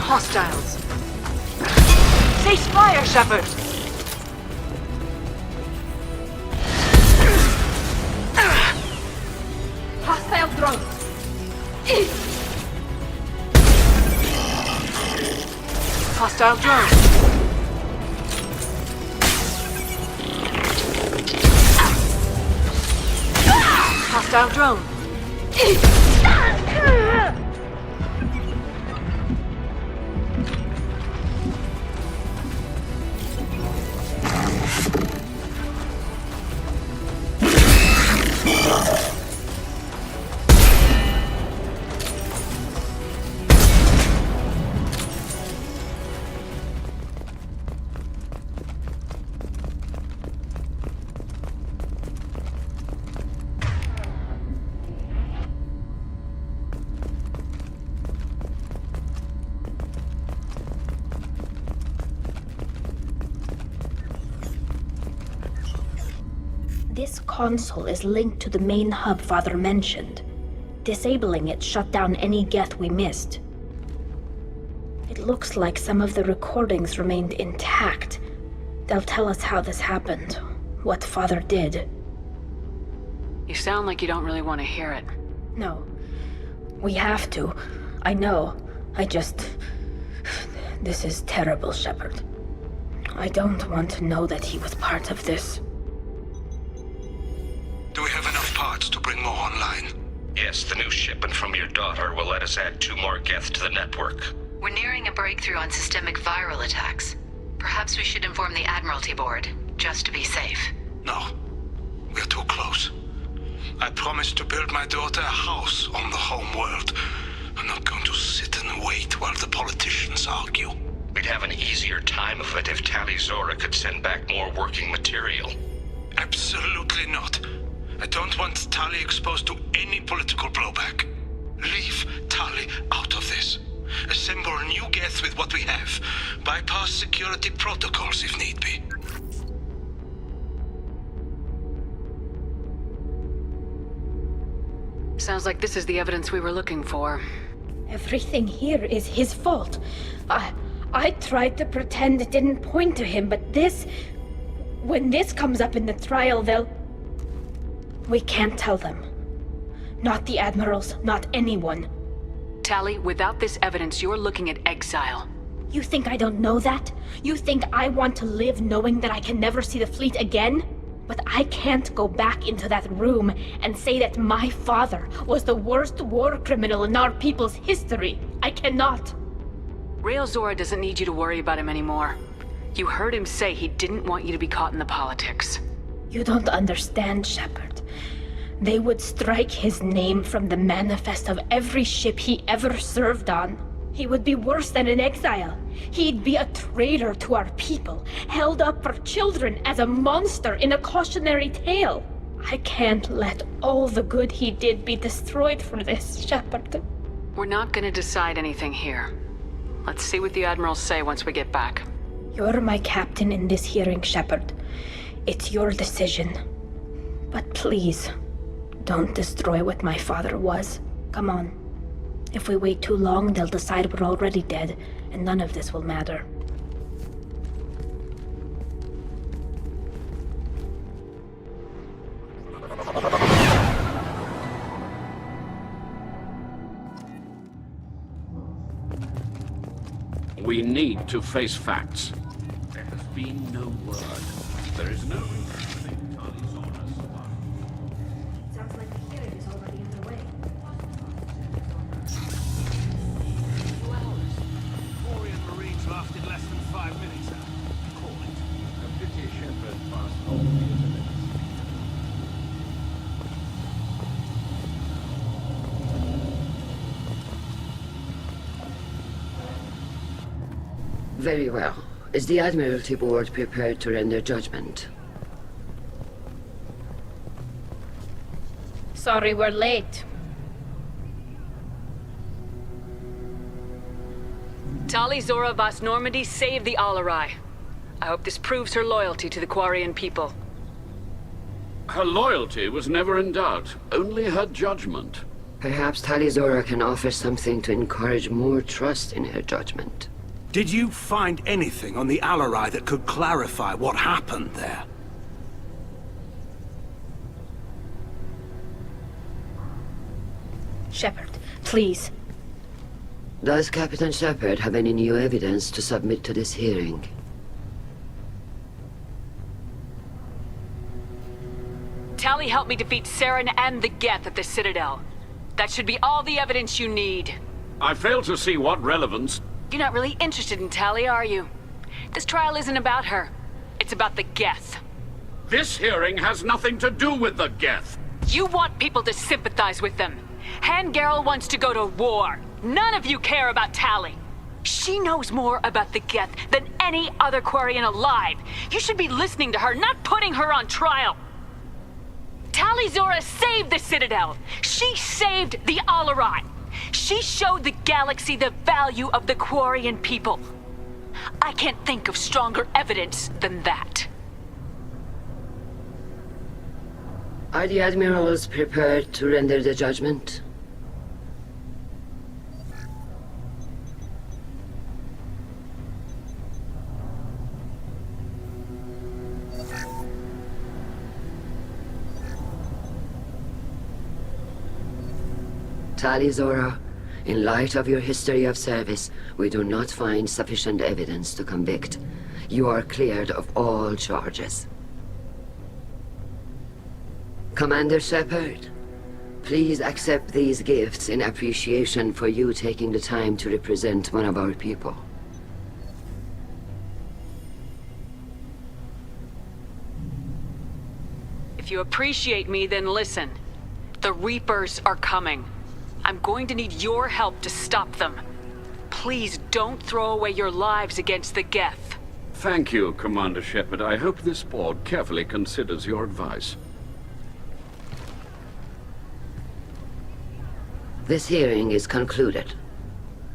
hostiles. Cease fire, Shepard! Hostile drone! Hostile drone! Hostile drone! This console is linked to the main hub Father mentioned. Disabling it shut down any geth we missed. It looks like some of the recordings remained intact. They'll tell us how this happened, what Father did. You sound like you don't really want to hear it. No. We have to. I know. This is terrible, Shepard. I don't want to know that he was part of this. Do we have enough parts to bring more online? Yes, the new shipment from your daughter will let us add 2 more geth to the network. We're nearing a breakthrough on systemic viral attacks. Perhaps we should inform the Admiralty Board, just to be safe. No. We're too close. I promised to build my daughter a house on the home world. I'm not going to sit and wait while the politicians argue. We'd have an easier time of it if Tali Zora could send back more working material. Absolutely not. I don't want Tali exposed to any political blowback. Leave Tali out of this. Assemble new geth with what we have. Bypass security protocols if need be. Sounds like this is the evidence we were looking for. Everything here is his fault. I tried to pretend it didn't point to him, but when this comes up in the trial, we can't tell them. Not the admirals, not anyone. Tali, without this evidence, you're looking at exile. You think I don't know that? You think I want to live knowing that I can never see the fleet again? But I can't go back into that room and say that my father was the worst war criminal in our people's history. I cannot. Rael Zora doesn't need you to worry about him anymore. You heard him say he didn't want you to be caught in the politics. You don't understand, Shepard. They would strike his name from the manifest of every ship he ever served on. He would be worse than an exile. He'd be a traitor to our people, held up for children as a monster in a cautionary tale. I can't let all the good he did be destroyed for this, Shepard. We're not gonna decide anything here. Let's see what the admirals say once we get back. You're my captain in this hearing, Shepard. It's your decision. But please, don't destroy what my father was. Come on. If we wait too long, they'll decide we're already dead, and none of this will matter. We need to face facts. There has been no word. There is no reason Tali's on us. Sounds like the hearing is already underway. 2 hours. Quarian Marines lasted less than 5 minutes. Call it. A pity Shepard passed all the minutes. Very well. Is the Admiralty Board prepared to render judgment? Sorry we're late. Tali Zora Vas Normandy saved the Alarai. I hope this proves her loyalty to the Quarian people. Her loyalty was never in doubt, only her judgment. Perhaps Talizora can offer something to encourage more trust in her judgment. Did you find anything on the Alarai that could clarify what happened there? Shepard, please. Does Captain Shepard have any new evidence to submit to this hearing? Tali helped me defeat Saren and the Geth at the Citadel. That should be all the evidence you need. I fail to see what relevance. You're not really interested in Tali, are you? This trial isn't about her. It's about the Geth. This hearing has nothing to do with the Geth. You want people to sympathize with them. Hangarel wants to go to war. None of you care about Tali. She knows more about the Geth than any other Quarian alive. You should be listening to her, not putting her on trial. Talizora saved the Citadel. She saved the Alarai. She showed the galaxy the value of the Quarian people. I can't think of stronger evidence than that. Are the admirals prepared to render the judgment? Talizora, in light of your history of service, we do not find sufficient evidence to convict. You are cleared of all charges. Commander Shepard, please accept these gifts in appreciation for you taking the time to represent one of our people. If you appreciate me, then listen. The Reapers are coming. I'm going to need your help to stop them. Please don't throw away your lives against the Geth. Thank you, Commander Shepard. I hope this board carefully considers your advice. This hearing is concluded.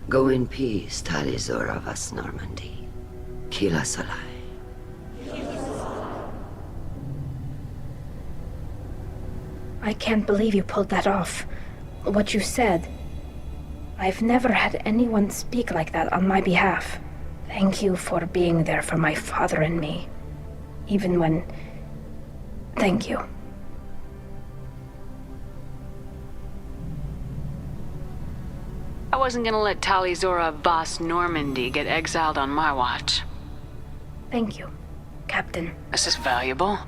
Go in peace, Talizora Vas Normandy. Kila Salai. I can't believe you pulled that off. What you said. I've never had anyone speak like that on my behalf. Thank you for being there for my father and me. Even when... Thank you. I wasn't gonna let Talizora Vas Normandy get exiled on my watch. Thank you, Captain. This is valuable.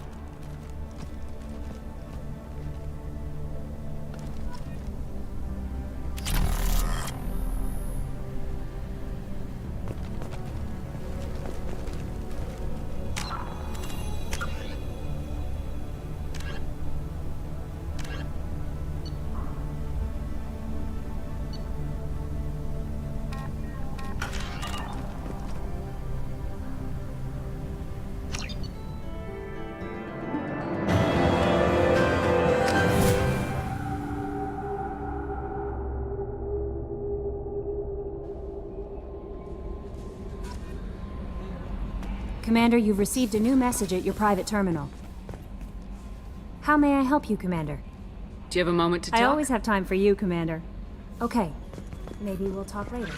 Commander, you've received a new message at your private terminal. How may I help you, Commander? Do you have a moment to talk? I always have time for you, Commander. Okay. Maybe we'll talk later.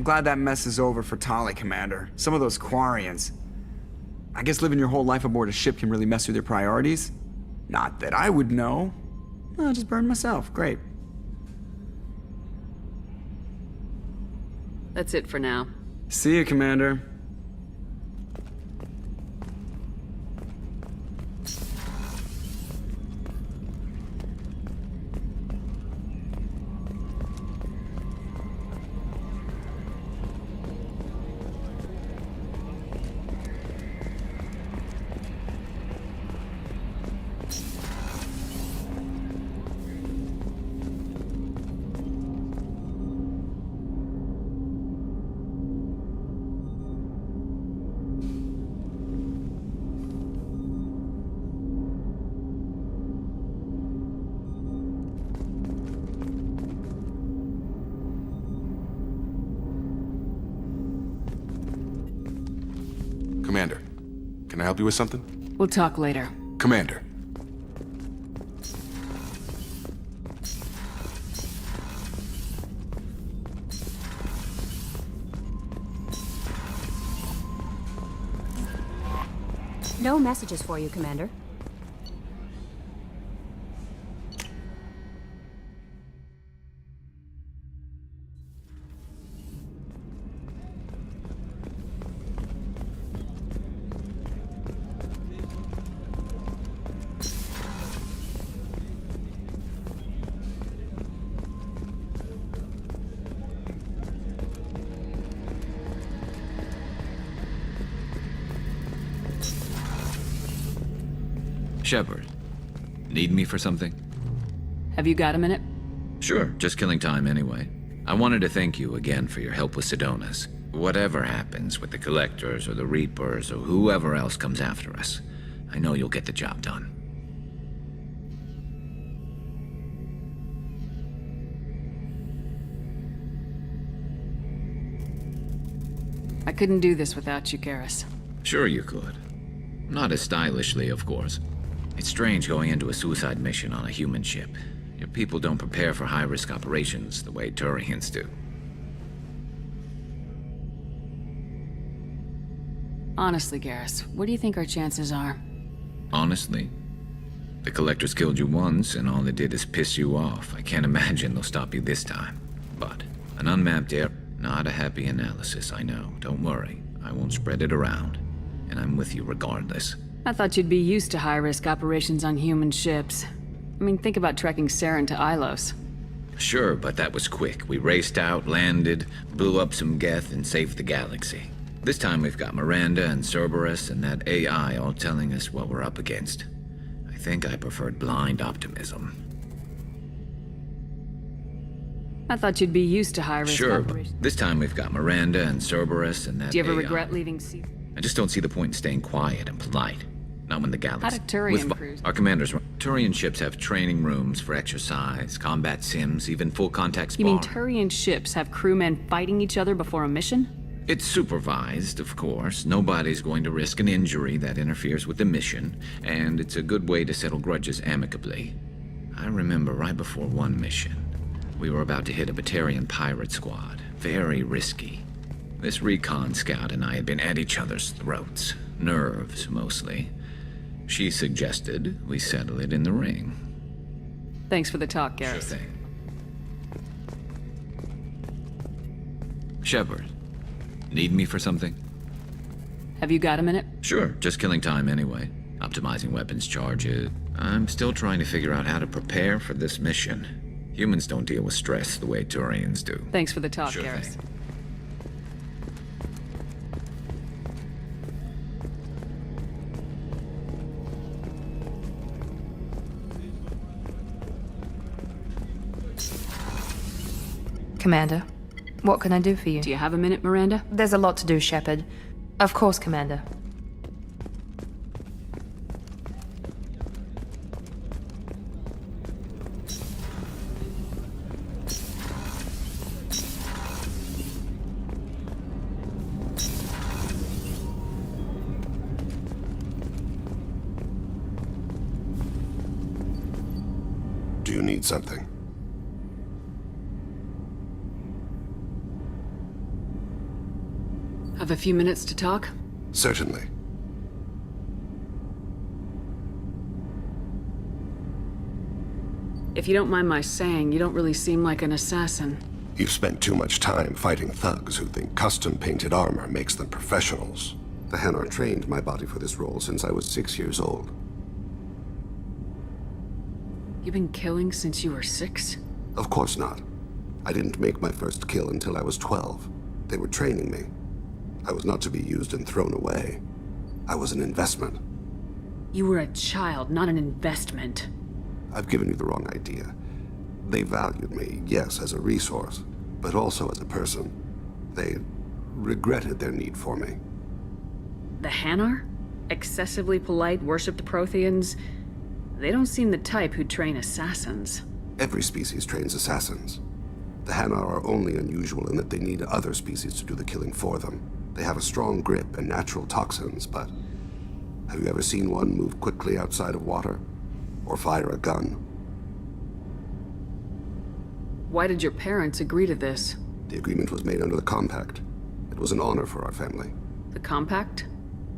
I'm glad that mess is over for Tali, Commander. Some of those Quarians. I guess living your whole life aboard a ship can really mess with your priorities. Not that I would know. I'll just burn myself. Great. That's it for now. See you, Commander. Commander, can I help you with something? We'll talk later. Commander. No messages for you, Commander. Shepard, need me for something? Have you got a minute? Sure, just killing time anyway. I wanted to thank you again for your help with Sidonis. Whatever happens with the Collectors or the Reapers or whoever else comes after us, I know you'll get the job done. I couldn't do this without you, Garrus. Sure you could. Not as stylishly, of course. It's strange going into a suicide mission on a human ship. Your people don't prepare for high-risk operations the way Turians do. Honestly, Garrus, what do you think our chances are? Honestly, the Collectors killed you once, and all they did is piss you off. I can't imagine they'll stop you this time. But an unmapped area, not a happy analysis, I know. Don't worry, I won't spread it around. And I'm with you regardless. I thought you'd be used to high-risk operations on human ships. I mean, think about trekking Saren to Ilos. Sure, but that was quick. We raced out, landed, blew up some Geth, and saved the galaxy. This time we've got Miranda and Cerberus and that AI all telling us what we're up against. I think I preferred blind optimism. I thought you'd be used to high-risk Sure, operations. but this time we've got Miranda and Cerberus and that Do you ever AI. regret leaving sea? I just don't see the point in staying quiet and polite. Not when the galaxy... How do Turian crews? Our commanders... Turian ships have training rooms for exercise, combat sims, even full-contact You sparring. mean Turian ships have crewmen fighting each other before a mission? It's supervised, of course. Nobody's going to risk an injury that interferes with the mission, and it's a good way to settle grudges amicably. I remember right before one mission, we were about to hit a Batarian pirate squad. Very risky. This recon scout and I had been at each other's throats. Nerves, mostly. She suggested we settle it in the ring. Thanks for the talk, Garrus. Sure thing. Shepard, need me for something? Have you got a minute? Sure, just killing time anyway. Optimizing weapons charges. I'm still trying to figure out how to prepare for this mission. Humans don't deal with stress the way Turians do. Thanks for the talk, Sure Garrus. thing. Commander, what can I do for you? Do you have a minute, Miranda? There's a lot to do, Shepard. Of course, Commander. Do you need something? Have a few minutes to talk? Certainly. If you don't mind my saying, you don't really seem like an assassin. You've spent too much time fighting thugs who think custom-painted armor makes them professionals. The Hanar trained my body for this role since I was 6 years old. You've been killing since you were 6? Of course not. I didn't make my first kill until I was 12. They were training me. I was not to be used and thrown away. I was an investment. You were a child, not an investment. I've given you the wrong idea. They valued me, yes, as a resource, but also as a person. They regretted their need for me. The Hanar? Excessively polite, worship the Protheans? They don't seem the type who train assassins. Every species trains assassins. The Hanar are only unusual in that they need other species to do the killing for them. They have a strong grip and natural toxins, but have you ever seen one move quickly outside of water? Or fire a gun? Why did your parents agree to this? The agreement was made under the Compact. It was an honor for our family. The Compact?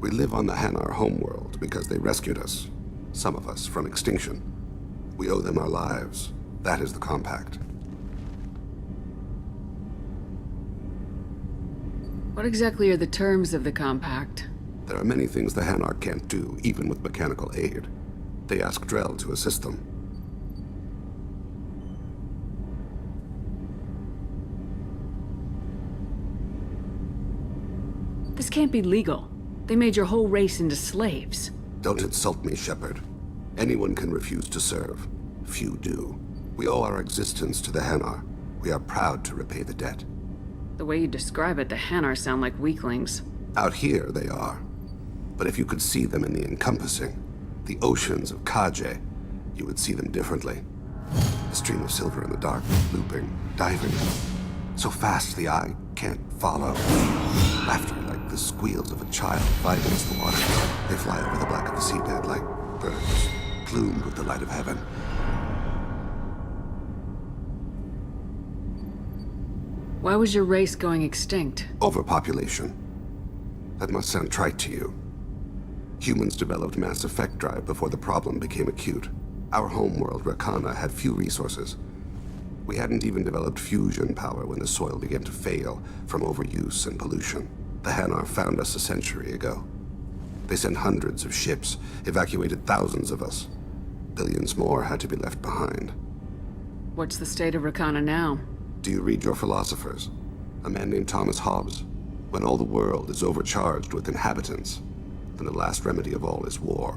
We live on the Hanar homeworld because they rescued us, some of us, from extinction. We owe them our lives. That is the Compact. What exactly are the terms of the Compact? There are many things the Hanar can't do, even with mechanical aid. They ask Drell to assist them. This can't be legal. They made your whole race into slaves. Don't insult me, Shepard. Anyone can refuse to serve. Few do. We owe our existence to the Hanar. We are proud to repay the debt. The way you describe it, the Hanar sound like weaklings. Out here, they are. But if you could see them in the encompassing, the oceans of Kaje, you would see them differently. A stream of silver in the dark, looping, diving. So fast the eye can't follow. Laughter like the squeals of a child fighting against the water. They fly over the black of the seabed like birds, plumed with the light of heaven. Why was your race going extinct? Overpopulation. That must sound trite to you. Humans developed mass effect drive before the problem became acute. Our homeworld, Rakana, had few resources. We hadn't even developed fusion power when the soil began to fail from overuse and pollution. The Hanar found us a century ago. They sent hundreds of ships, evacuated thousands of us. Billions more had to be left behind. What's the state of Rakana now? Do you read your philosophers? A man named Thomas Hobbes. When all the world is overcharged with inhabitants, then the last remedy of all is war,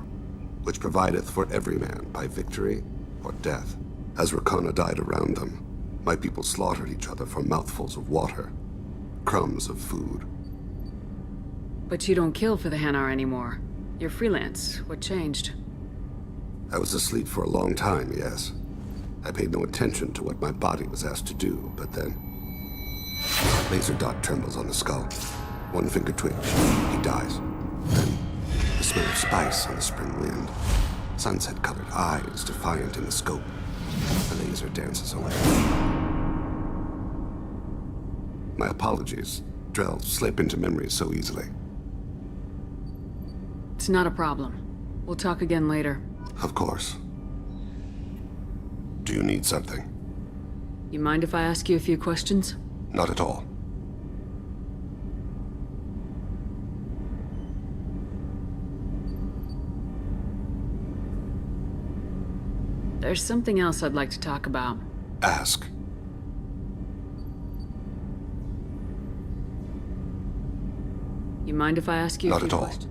which provideth for every man by victory or death. As Rakana died around them, my people slaughtered each other for mouthfuls of water, crumbs of food. But you don't kill for the Hanar anymore. You're freelance. What changed? I was asleep for a long time, yes. I paid no attention to what my body was asked to do, but then... Laser dot trembles on the skull. One finger twitch. He dies. Then, the smell of spice on the spring wind. Sunset-colored eyes defiant in the scope. The laser dances away. My apologies. Drell slip into memory so easily. It's not a problem. We'll talk again later. Of course. Do you need something? You mind if I ask you a few questions? Not at all. There's something else I'd like to talk about. Ask. You mind if I ask you a few questions?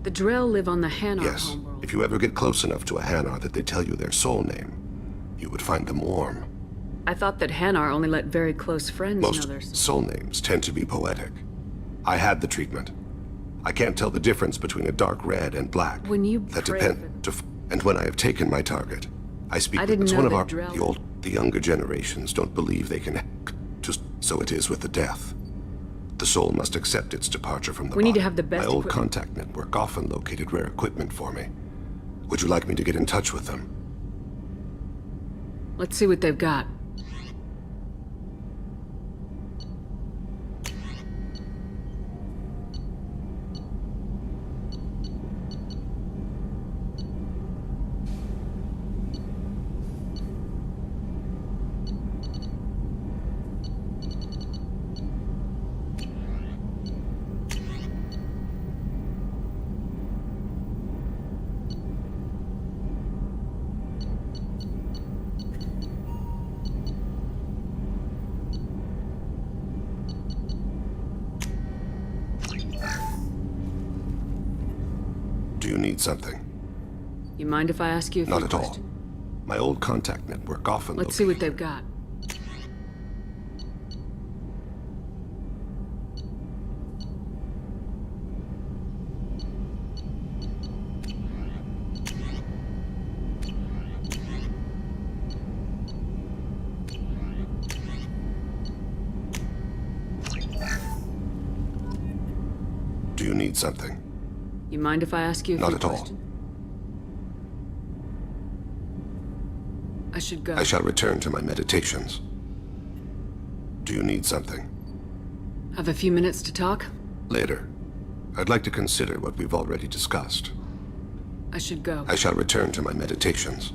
The Drell live on the Hanar Yes. homeworld. If you ever get close enough to a Hanar that they tell you their soul name, you would find them warm. I thought that Hanar only let very close friends know their Most soul names tend to be poetic. I had the treatment. I can't tell the difference between a dark red and black. When you That pray depend. And when I have taken my target, I speak I with didn't as know one of that our Drell- the younger generations don't believe they can. Just so it is with the death. The soul must accept its departure from the We body. need to have the best My old equipment. contact network often located rare equipment for me. Would you like me to get in touch with them? Let's see what they've got. need something? You mind if I ask you a few Not at all. questions? My old contact network often Let's see what they've got. Do you need something? You mind if I ask you a Not few at all. questions? I should go. I shall return to my meditations. Do you need something? Have a few minutes to talk? Later. I'd like to consider what we've already discussed. I should go. I shall return to my meditations.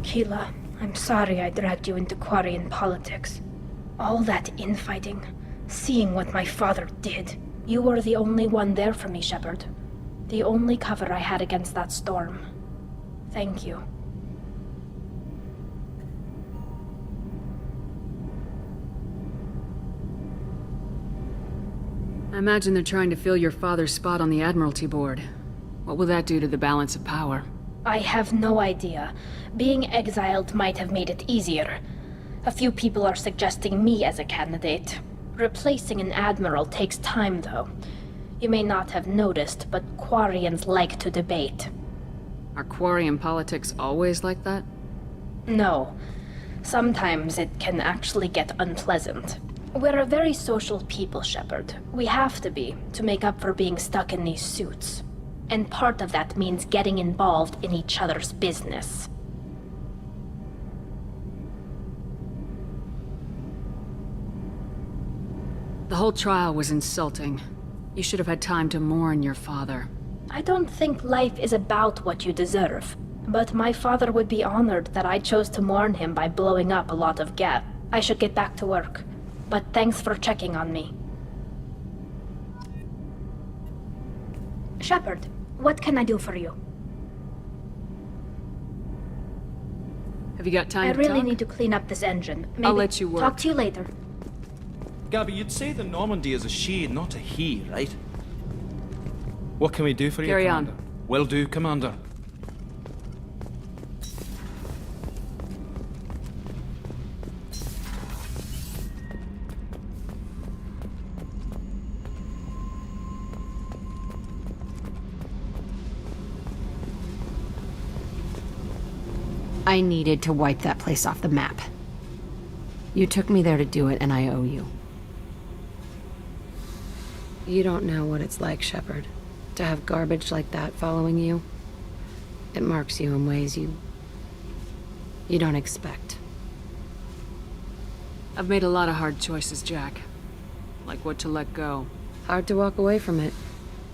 Keela, I'm sorry I dragged you into Quarian politics. All that infighting, seeing what my father did. You were the only one there for me, Shepard. The only cover I had against that storm. Thank you. I imagine they're trying to fill your father's spot on the Admiralty Board. What will that do to the balance of power? I have no idea. Being exiled might have made it easier. A few people are suggesting me as a candidate. Replacing an admiral takes time, though. You may not have noticed, but Quarians like to debate. Are Quarian politics always like that? No. Sometimes it can actually get unpleasant. We're a very social people, Shepard. We have to be, to make up for being stuck in these suits. And part of that means getting involved in each other's business. The whole trial was insulting. You should have had time to mourn your father. I don't think life is about what you deserve. But my father would be honored that I chose to mourn him by blowing up a lot of gas. I should get back to work. But thanks for checking on me. Shepard, what can I do for you? Have you got time I to really talk? need to clean up this engine. Maybe I'll let you work. Talk to you later. Gabby, you'd say the Normandy is a she, not a he, right? What can we do for you, Carry on. Commander? Will do, Commander. I needed to wipe that place off the map. You took me there to do it, and I owe you. You don't know what it's like, Shepard, to have garbage like that following you. It marks you in ways you don't expect. I've made a lot of hard choices, Jack. Like what to let go. Hard to walk away from it.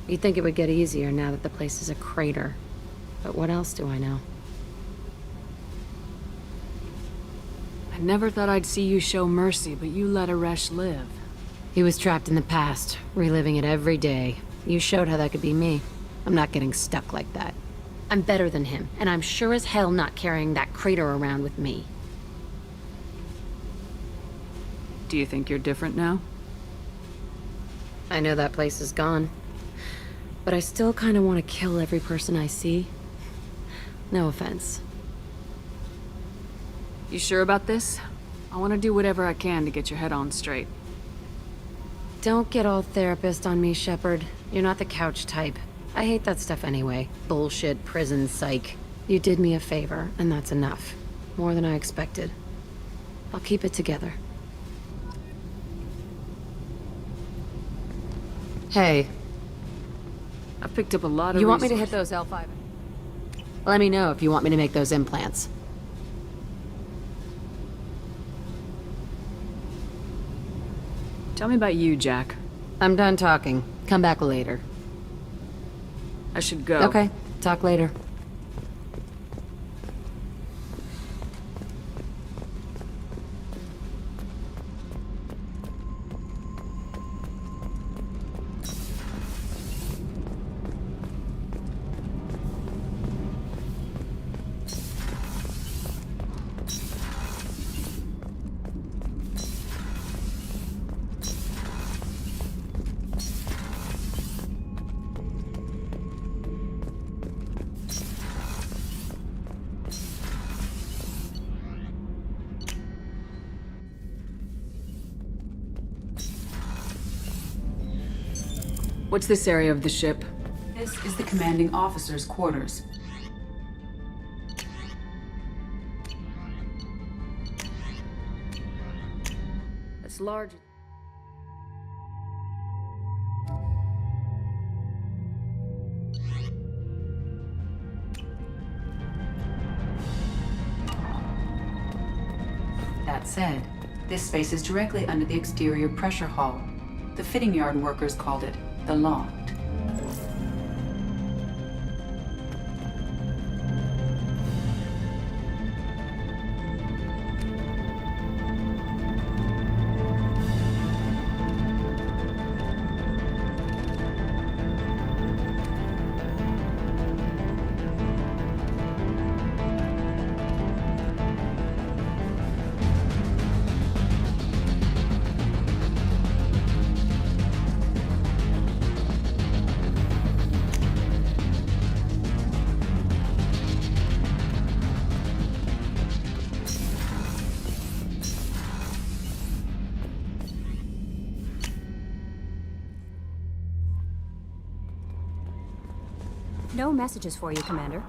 You'd think it would get easier now that the place is a crater. But what else do I know? I never thought I'd see you show mercy, but you let Aresh live. He was trapped in the past, reliving it every day. You showed how that could be me. I'm not getting stuck like that. I'm better than him, and I'm sure as hell not carrying that crater around with me. Do you think you're different now? I know that place is gone. But I still kind of want to kill every person I see. No offense. You sure about this? I want to do whatever I can to get your head on straight. Don't get all therapist on me, Shepard. You're not the couch type. I hate that stuff anyway. Bullshit, prison, psych. You did me a favor, and that's enough. More than I expected. I'll keep it together. Hey. I've picked up a lot of You want me to hit those L5? Let me know if you want me to make those implants. Tell me about you, Jack. I'm done talking. Come back later. I should go. Okay, talk later. What's this area of the ship? This is the commanding officer's quarters. It's large. That said, this space is directly under the exterior pressure hull. The fitting yard workers called it the loft. No messages for you, Commander.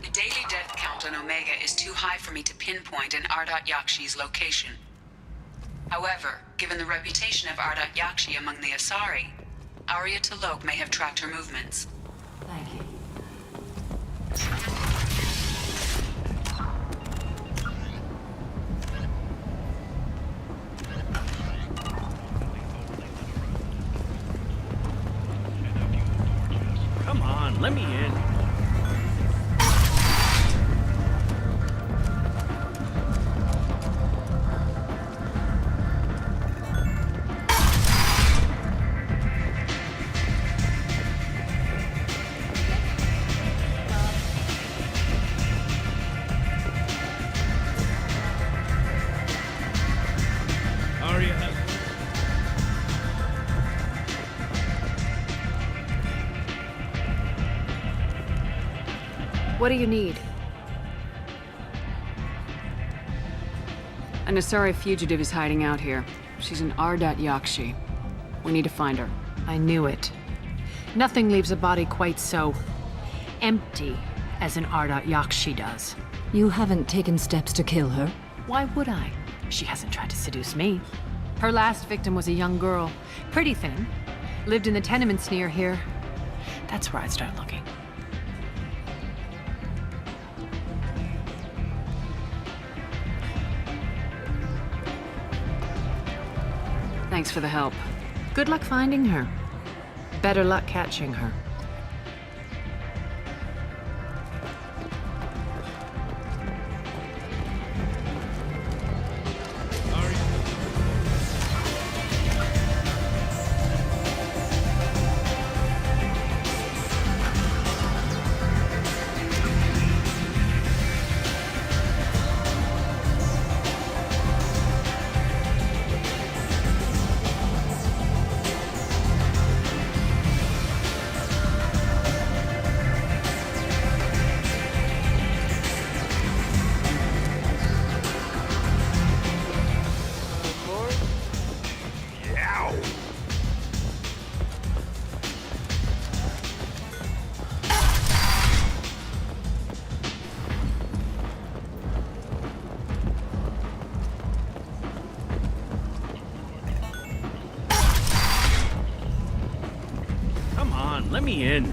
The daily death count on Omega is too high for me to pinpoint an Ardat Yakshi's location. However, given the reputation of Ardat Yakshi among the Asari, Arya T'Loak may have tracked her movements. Thank you. Come on, let me in. What do you need? An Asari fugitive is hiding out here. She's in Ardat Yakshi. We need to find her. I knew it. Nothing leaves a body quite so empty as an Ardat Yakshi does. You haven't taken steps to kill her? Why would I? She hasn't tried to seduce me. Her last victim was a young girl. Pretty thin. Lived in the tenements near here. That's where I'd start looking. Thanks for the help. Good luck finding her. Better luck catching her. Let me in.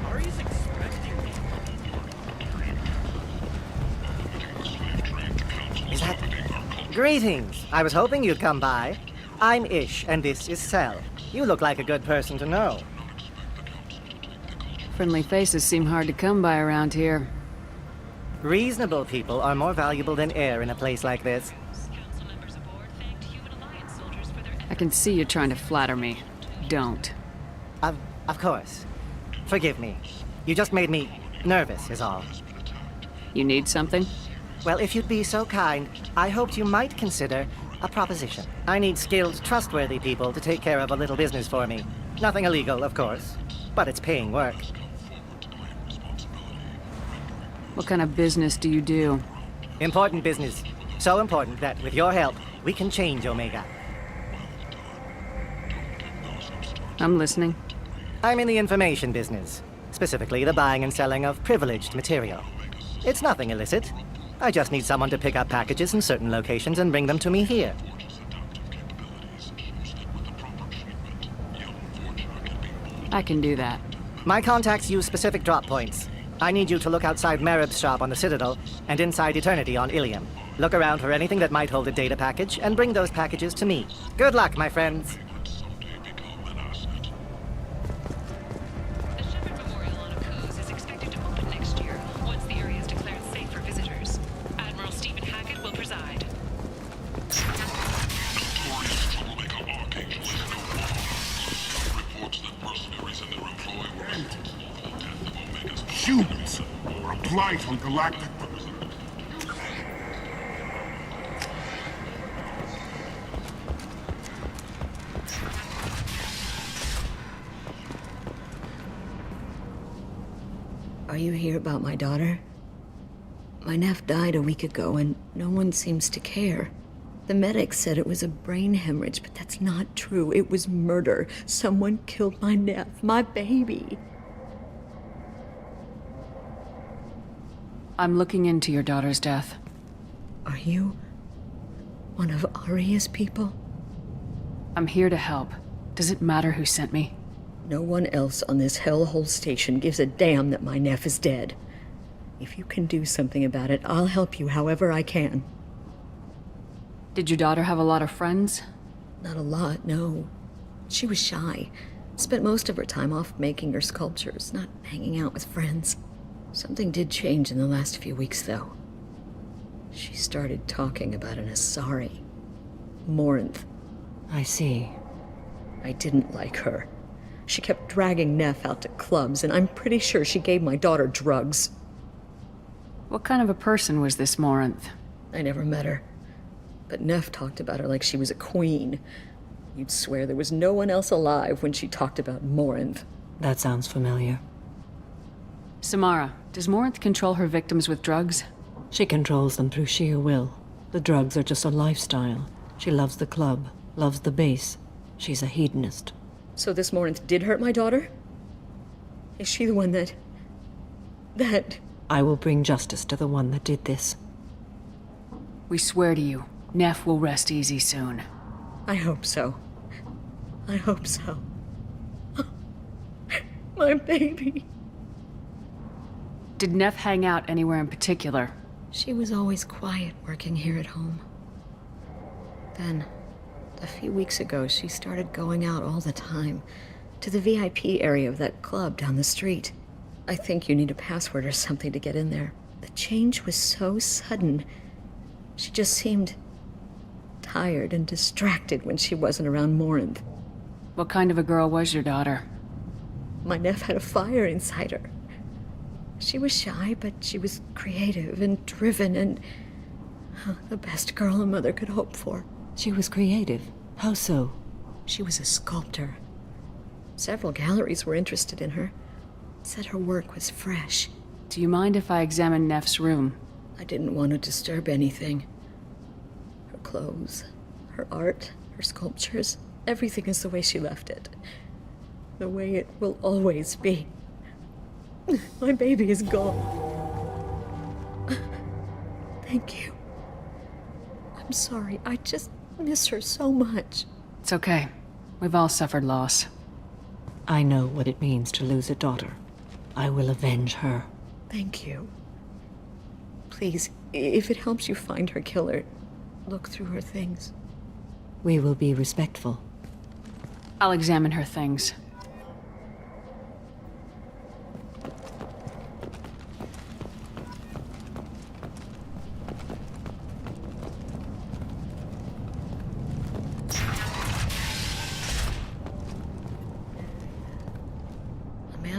Ari's expecting me. Is that... Greetings. I was hoping you'd come by. I'm Ish, and this is Cell. You look like a good person to know. Friendly faces seem hard to come by around here. Reasonable people are more valuable than air in a place like this. I can see you're trying to flatter me. Don't. Of course. Forgive me. You just made me nervous, is all. You need something? Well, if you'd be so kind, I hoped you might consider a proposition. I need skilled, trustworthy people to take care of a little business for me. Nothing illegal, of course, but it's paying work. What kind of business do you do? Important business. So important that, with your help, we can change Omega. I'm listening. I'm in the information business, specifically the buying and selling of privileged material. It's nothing illicit. I just need someone to pick up packages in certain locations and bring them to me here. I can do that. My contacts use specific drop points. I need you to look outside Merib's shop on the Citadel and inside Eternity on Ilium. Look around for anything that might hold a data package and bring those packages to me. Good luck, my friends. Humans are a blight on galactic... Are you here about my daughter? My nephew died a week ago and no one seems to care. The medics said it was a brain hemorrhage, but that's not true. It was murder. Someone killed my nephew, my baby. I'm looking into your daughter's death. Are you one of Aria's people? I'm here to help. Does it matter who sent me? No one else on this hellhole station gives a damn that my nephew is dead. If you can do something about it, I'll help you however I can. Did your daughter have a lot of friends? Not a lot, no. She was shy. Spent most of her time off making her sculptures, not hanging out with friends. Something did change in the last few weeks, though. She started talking about an Asari. Morinth. I see. I didn't like her. She kept dragging Neff out to clubs, and I'm pretty sure she gave my daughter drugs. What kind of a person was this Morinth? I never met her. But Neff talked about her like she was a queen. You'd swear there was no one else alive when she talked about Morinth. That sounds familiar. Samara, does Morinth control her victims with drugs? She controls them through sheer will. The drugs are just a lifestyle. She loves the club, loves the base. She's a hedonist. So this Morinth did hurt my daughter? Is she the one that... I will bring justice to the one that did this. We swear to you, Neff will rest easy soon. I hope so. I hope so. My baby. Did Neff hang out anywhere in particular? She was always quiet working here at home. Then, a few weeks ago, she started going out all the time. To the VIP area of that club down the street. I think you need a password or something to get in there. The change was so sudden. She just seemed tired and distracted when she wasn't around Morinth. What kind of a girl was your daughter? My Neff had a fire inside her. She was shy, but she was creative and driven and the best girl a mother could hope for. She was creative? How so? She was a sculptor. Several galleries were interested in her. Said her work was fresh. Do you mind if I examine Neff's room? I didn't want to disturb anything. Her clothes, her art, her sculptures, everything is the way she left it. The way it will always be. My baby is gone. Thank you. I'm sorry, I just miss her so much. It's okay. We've all suffered loss. I know what it means to lose a daughter. I will avenge her. Thank you. Please, if it helps you find her killer, look through her things. We will be respectful. I'll examine her things.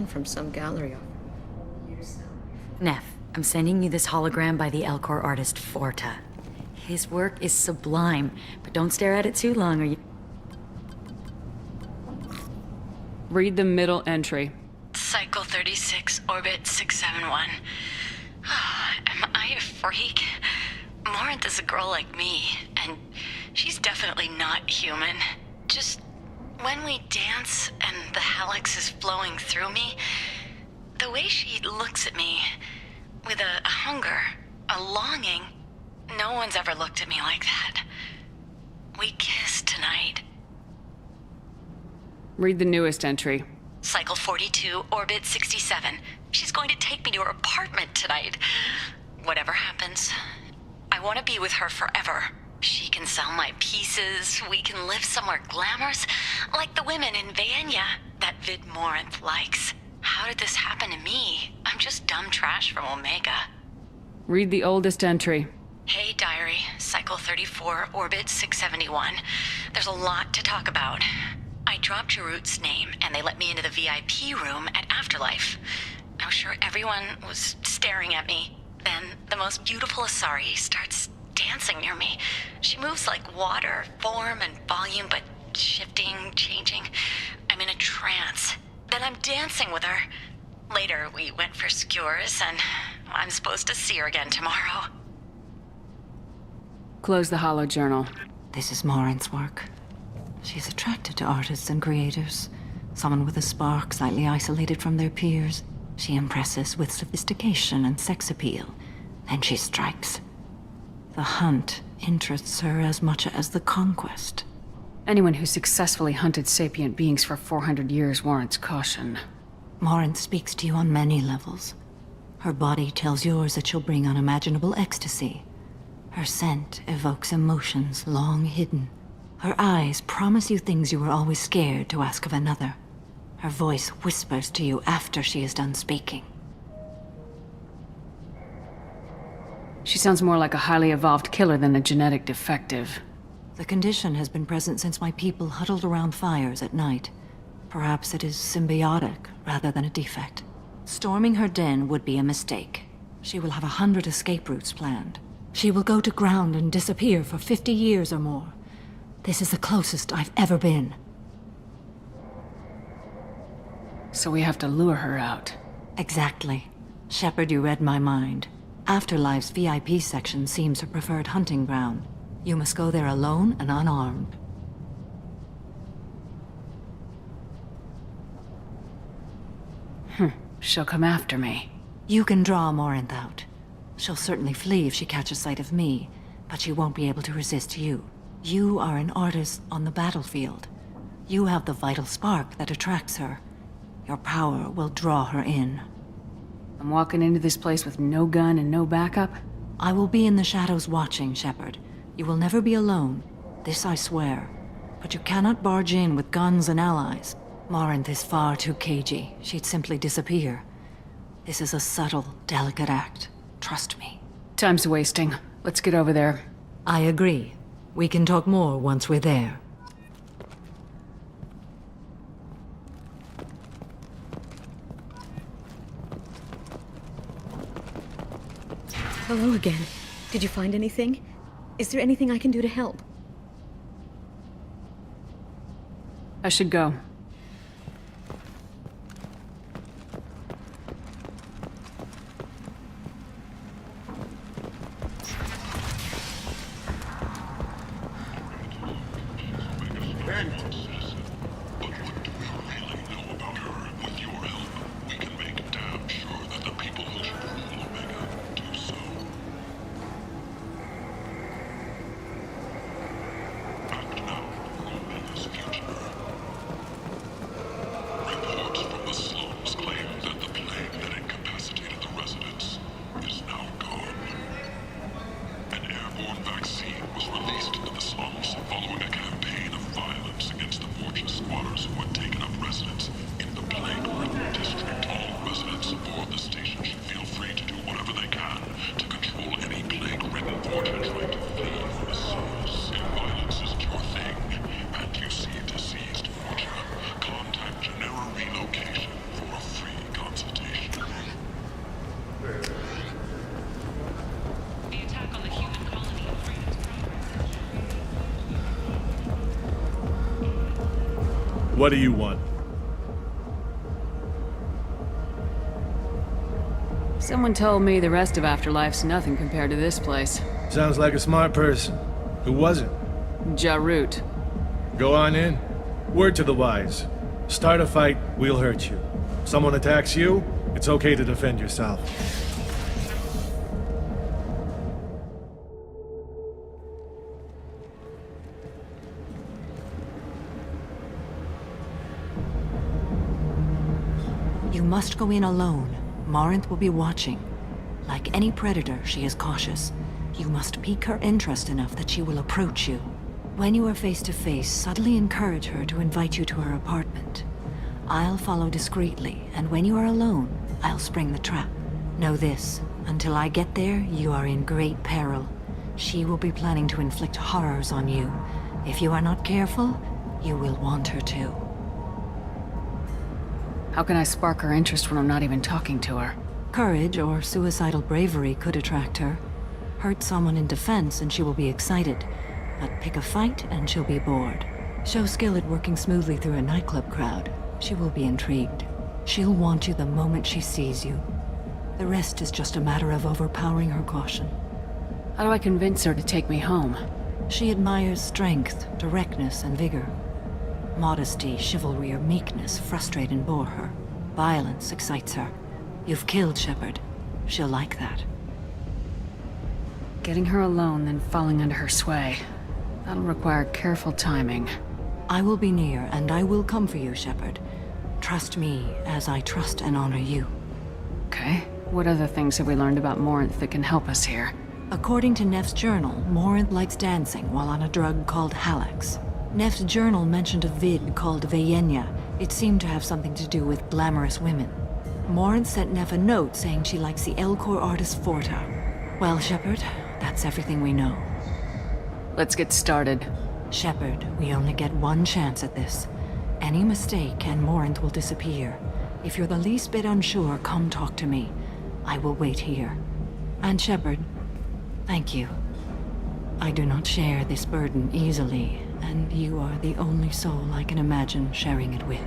From some gallery. Neff, I'm sending you this hologram by the Elcor artist Forta. His work is sublime, but don't stare at it too long or you... Read the middle entry. Cycle 36, orbit 671. Am I a freak? Morinth is a girl like me, and she's definitely not human. Just when we dance and the helix is flowing through me, the way she looks at me with a hunger, a longing, no one's ever looked at me like that. We kissed tonight. Read the newest entry. Cycle 42, orbit 67. She's going to take me to her apartment tonight. Whatever happens, I want to be with her forever. She can sell my pieces, we can live somewhere glamorous, like the women in Vanya that Vid Morinth likes. How did this happen to me? I'm just dumb trash from Omega. Read the oldest entry. Hey, diary. Cycle 34, orbit 671. There's a lot to talk about. I dropped Jarut's name, and they let me into the VIP room at Afterlife. I was sure everyone was staring at me. Then the most beautiful Asari starts dancing near me. She moves like water, form and volume, but shifting, changing. I'm in a trance. Then I'm dancing with her. Later, we went for skewers, and I'm supposed to see her again tomorrow. Close the holo journal. This is Morinth's work. She's attracted to artists and creators. Someone with a spark, slightly isolated from their peers. She impresses with sophistication and sex appeal. Then she strikes. The hunt interests her as much as the conquest. Anyone who successfully hunted sapient beings for 400 years warrants caution. Morinth speaks to you on many levels. Her body tells yours that she'll bring unimaginable ecstasy. Her scent evokes emotions long hidden. Her eyes promise you things you were always scared to ask of another. Her voice whispers to you after she is done speaking. She sounds more like a highly evolved killer than a genetic defective. The condition has been present since my people huddled around fires at night. Perhaps it is symbiotic rather than a defect. Storming her den would be a mistake. She will have 100 escape routes planned. She will go to ground and disappear for 50 years or more. This is the closest I've ever been. So we have to lure her out. Exactly. Shepard, you read my mind. Afterlife's VIP section seems her preferred hunting ground. You must go there alone and unarmed. She'll come after me. You can draw Morinth out. She'll certainly flee if she catches sight of me, but she won't be able to resist you. You are an artist on the battlefield. You have the vital spark that attracts her. Your power will draw her in. I'm walking into this place with no gun and no backup? I will be in the shadows watching, Shepard. You will never be alone. This I swear. But you cannot barge in with guns and allies. Morinth is far too cagey. She'd simply disappear. This is a subtle, delicate act. Trust me. Time's wasting. Let's get over there. I agree. We can talk more once we're there. Hello again. Did you find anything? Is there anything I can do to help? I should go. What do you want? Someone told me the rest of Afterlife's nothing compared to this place. Sounds like a smart person. Who was it? Jarut. Go on in. Word to the wise. Start a fight, we'll hurt you. Someone attacks you, it's okay to defend yourself. You must go in alone. Morinth will be watching. Like any predator, she is cautious. You must pique her interest enough that she will approach you. When you are face to face, subtly encourage her to invite you to her apartment. I'll follow discreetly, and when you are alone, I'll spring the trap. Know this, until I get there, you are in great peril. She will be planning to inflict horrors on you. If you are not careful, you will want her to. How can I spark her interest when I'm not even talking to her? Courage or suicidal bravery could attract her. Hurt someone in defense and she will be excited. But pick a fight and she'll be bored. Show skill at working smoothly through a nightclub crowd. She will be intrigued. She'll want you the moment she sees you. The rest is just a matter of overpowering her caution. How do I convince her to take me home? She admires strength, directness, and vigor. Modesty, chivalry, or meekness frustrate and bore her. Violence excites her. You've killed Shepard. She'll like that. Getting her alone, then falling under her sway. That'll require careful timing. I will be near, and I will come for you, Shepard. Trust me, as I trust and honor you. Okay. What other things have we learned about Morinth that can help us here? According to Neff's journal, Morinth likes dancing while on a drug called Halax. Neff's journal mentioned a vid called Vayenya. It seemed to have something to do with glamorous women. Morinth sent Neff a note saying she likes the Elcor artist Forta. Well, Shepard, that's everything we know. Let's get started. Shepard, we only get one chance at this. Any mistake and Morinth will disappear. If you're the least bit unsure, come talk to me. I will wait here. And Shepard, thank you. I do not share this burden easily, And you are the only soul I can imagine sharing it with.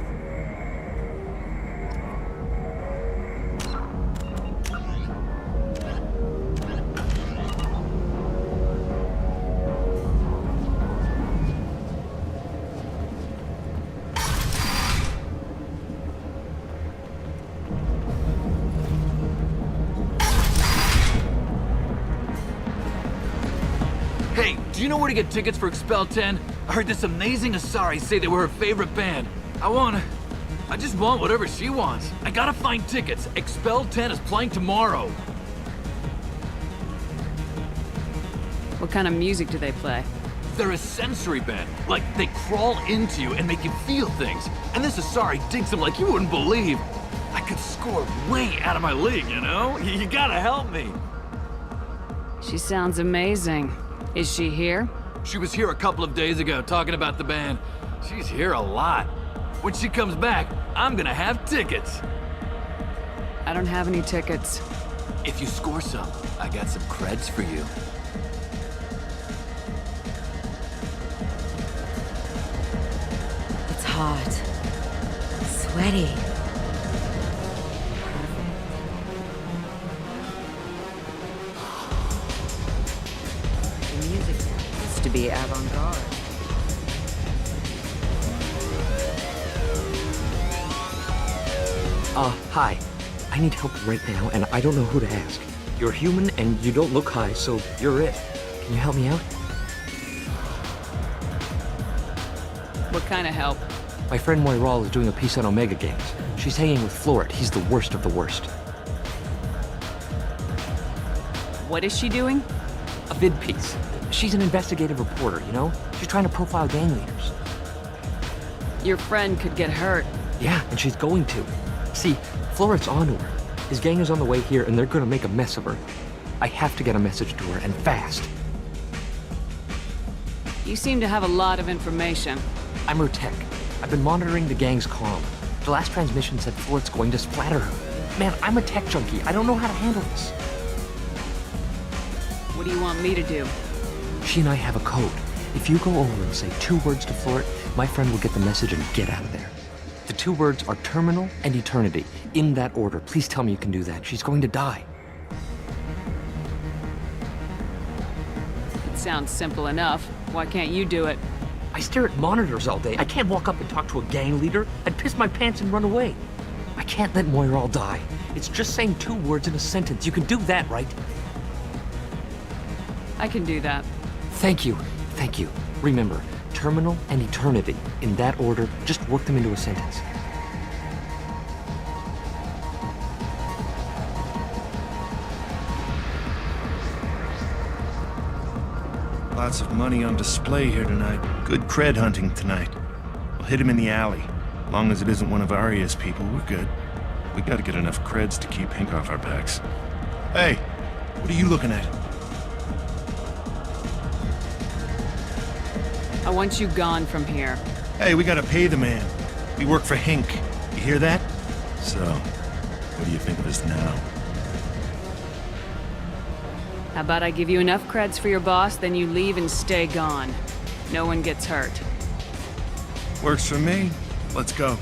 Hey, do you know where to get tickets for Expel 10? I heard this amazing Asari say they were her favorite band. I just want whatever she wants. I gotta find tickets. Expel 10 is playing tomorrow. What kind of music do they play? They're a sensory band. Like, they crawl into you and make you feel things. And this Asari digs them like you wouldn't believe. I could score way out of my league, you know? You gotta help me. She sounds amazing. Is she here? She was here a couple of days ago talking about the band. She's here a lot. When she comes back, I'm gonna have tickets. I don't have any tickets. If you score some, I got some creds for you. It's hot. Sweaty. The music used to be avant-garde. Hi. I need help right now, and I don't know who to ask. You're human, and you don't look high, so you're it. Can you help me out? What kind of help? My friend Moiral is doing a piece on Omega Games. She's hanging with Floret. He's the worst of the worst. What is she doing? A vid piece. She's an investigative reporter, you know? She's trying to profile gang leaders. Your friend could get hurt. Yeah, and she's going to. See, Floret's on to her. His gang is on the way here, and they're gonna make a mess of her. I have to get a message to her, and fast. You seem to have a lot of information. I'm her tech. I've been monitoring the gang's comm. The last transmission said Floret's going to splatter her. Man, I'm a tech junkie. I don't know how to handle this. What do you want me to do? She and I have a code. If you go over and say 2 words to Floret, my friend will get the message and get out of there. The 2 words are terminal and eternity. In that order. Please tell me you can do that. She's going to die. It sounds simple enough. Why can't you do it? I stare at monitors all day. I can't walk up and talk to a gang leader. I'd piss my pants and run away. I can't let Moiral die. It's just saying 2 words in a sentence. You can do that, right? I can do that. Thank you. Thank you. Remember, terminal and eternity. In that order, just work them into a sentence. Lots of money on display here tonight. Good cred hunting tonight. We'll hit him in the alley. As long as it isn't one of Arya's people, we're good. We gotta get enough creds to keep Hink off our backs. Hey, what are you looking at? I want you gone from here. Hey, we gotta pay the man. We work for Hink. You hear that? So, what do you think of us now? How about I give you enough creds for your boss, then you leave and stay gone. No one gets hurt. Works for me. Let's go.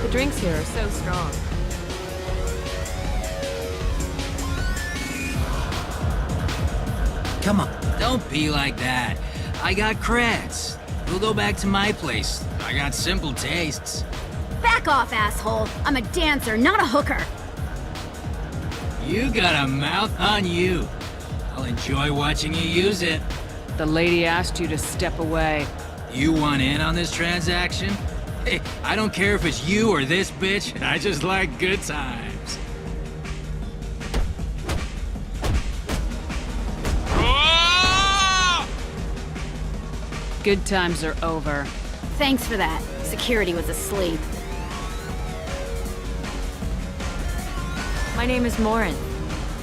The drinks here are so strong. Come on, don't be like that. I got creds. We'll go back to my place. I got simple tastes. Back off, asshole. I'm a dancer, not a hooker. You got a mouth on you. I'll enjoy watching you use it. The lady asked you to step away. You want in on this transaction? Hey, I don't care if it's you or this bitch. I just like good times. Good times are over. Thanks for that. Security was asleep. My name is Morin.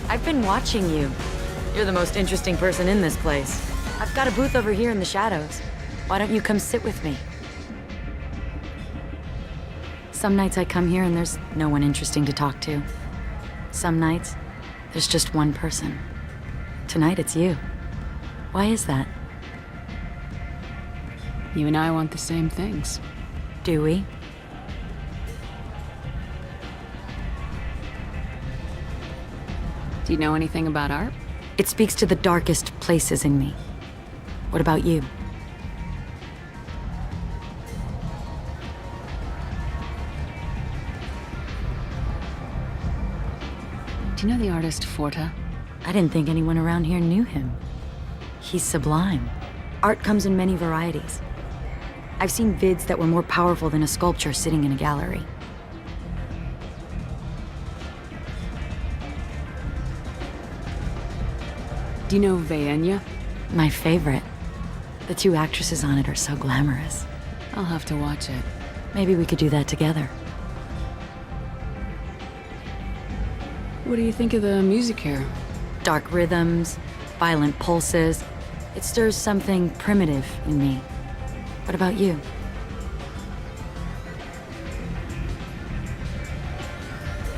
I've been watching you. You're the most interesting person in this place. I've got a booth over here in the shadows. Why don't you come sit with me? Some nights I come here and there's no one interesting to talk to. Some nights, There's just one person. Tonight it's you. Why is that? You and I want the same things. Do we? Do you know anything about art? It speaks to the darkest places in me. What about you? Do you know the artist Forta? I didn't think anyone around here knew him. He's sublime. Art comes in many varieties. I've seen vids that were more powerful than a sculpture sitting in a gallery. Do you know Vaenya? My favorite. The two actresses on it are so glamorous. I'll have to watch it. Maybe we could do that together. What do you think of the music here? Dark rhythms, violent pulses. It stirs something primitive in me. What about you?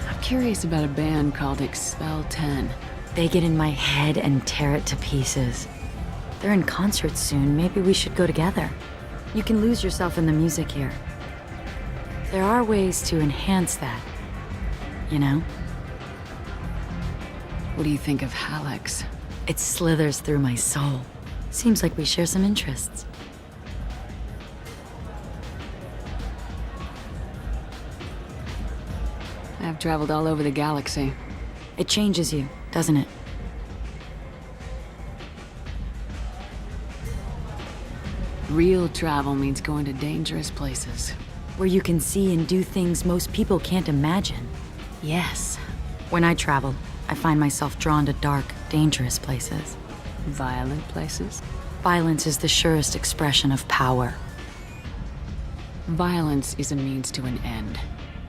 I'm curious about a band called Expel 10. They get in my head and tear it to pieces. They're in concert soon. Maybe we should go together. You can lose yourself in the music here. There are ways to enhance that, you know? What do you think of Hallex? It slithers through my soul. Seems like we share some interests. I've traveled all over the galaxy. It changes you, doesn't it? Real travel means going to dangerous places. Where you can see and do things most people can't imagine. Yes. When I travel, I find myself drawn to dark, dangerous places. Violent places? Violence is the surest expression of power. Violence is a means to an end.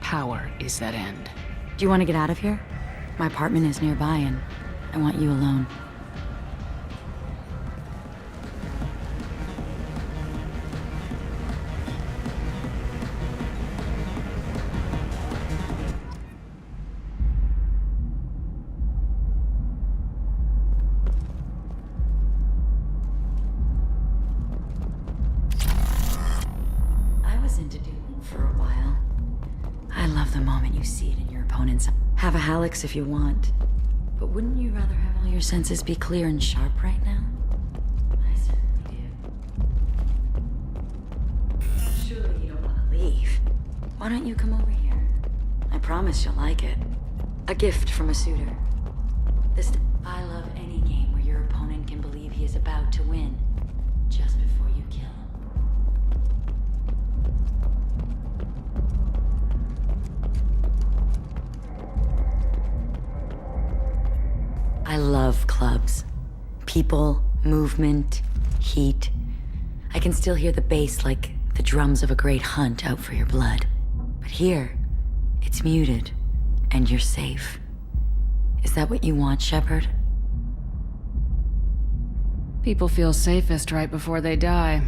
Power is that end. Do you want to get out of here? My apartment is nearby and I want you alone. Have a Hallex if you want. But wouldn't you rather have all your senses be clear and sharp right now? I certainly do. Surely you don't want to leave. Why don't you come over here? I promise you'll like it. A gift from a suitor. I love any game where your opponent can believe he is about to win, just before you kill him. I love clubs. People, movement, heat. I can still hear the bass like the drums of a great hunt out for your blood. But here, it's muted, and you're safe. Is that what you want, Shepard? People feel safest right before they die.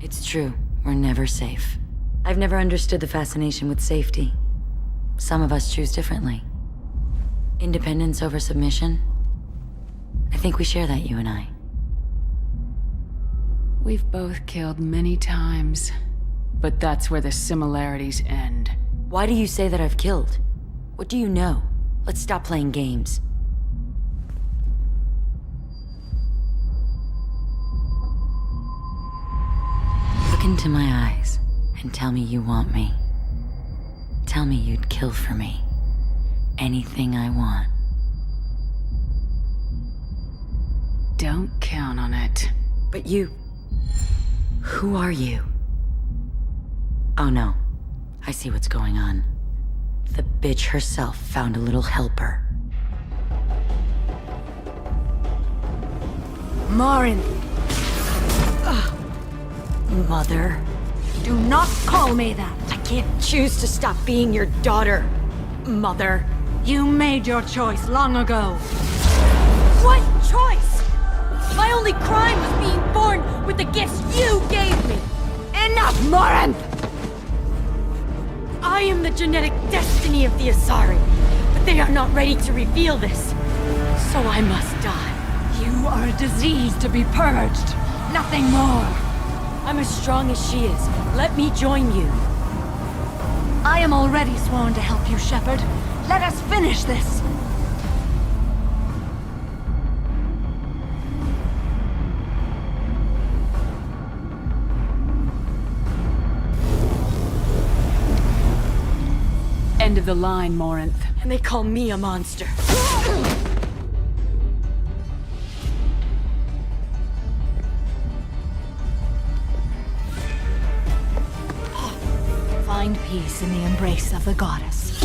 It's true. We're never safe. I've never understood the fascination with safety. Some of us choose differently. Independence over submission? I think we share that, you and I. We've both killed many times, but that's where the similarities end. Why do you say that I've killed? What do you know? Let's stop playing games. Look into my eyes and tell me you want me. Tell me you'd kill for me. Anything I want. Don't count on it. But you... Who are you? Oh no. I see what's going on. The bitch herself found a little helper. Marin! Mother. Do not call me that! I can't choose to stop being your daughter. Mother. You made your choice long ago. What choice? My only crime was being born with the gifts you gave me! Enough, Morinth! I am the genetic destiny of the Asari, but they are not ready to reveal this. So I must die. You are a disease to be purged. Nothing more. I'm as strong as she is. Let me join you. I am already sworn to help you, Shepard. Let us finish this. End of the line, Morinth. And they call me a monster. Find peace in the embrace of the goddess.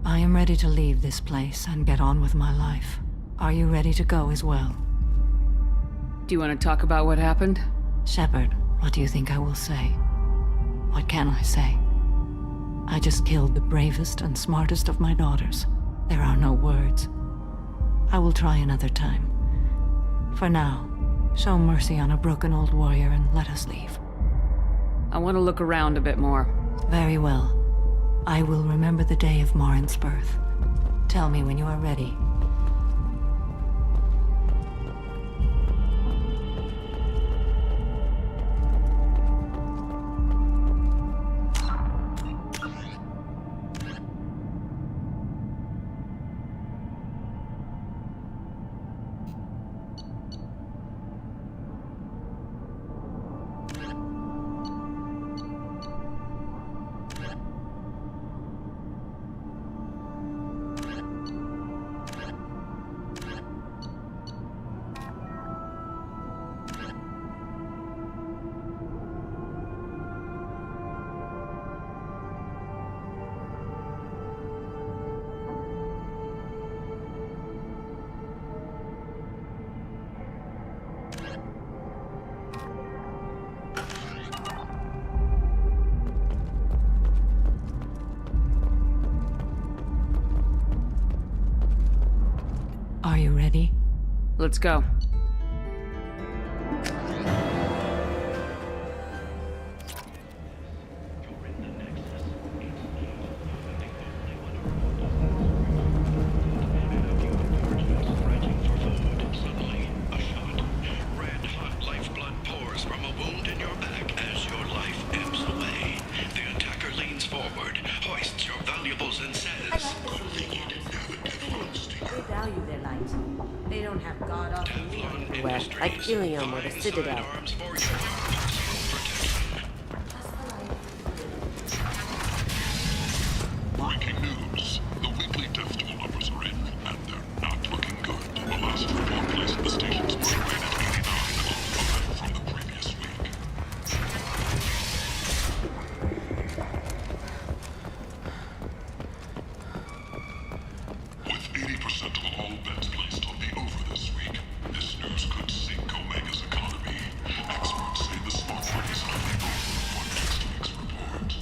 I am ready to leave this place and get on with my life. Are you ready to go as well? Do you want to talk about what happened? Shepard, what do you think I will say? What can I say? I just killed the bravest and smartest of my daughters. There are no words. I will try another time. For now, show mercy on a broken old warrior and let us leave. I want to look around a bit more. Very well. I will remember the day of Morinth's birth. Tell me when you are ready. Are you ready? Let's go. Like Ilium or the Citadel. Breaking news. The weekly death toll numbers are in, and they're not looking good. The last report placed the station's birth rate at 89, up 5 from the previous week. With 80% of all bets placed on the over this week, this news could sink Omega's economy. Experts say the stock market is only over one next week's report.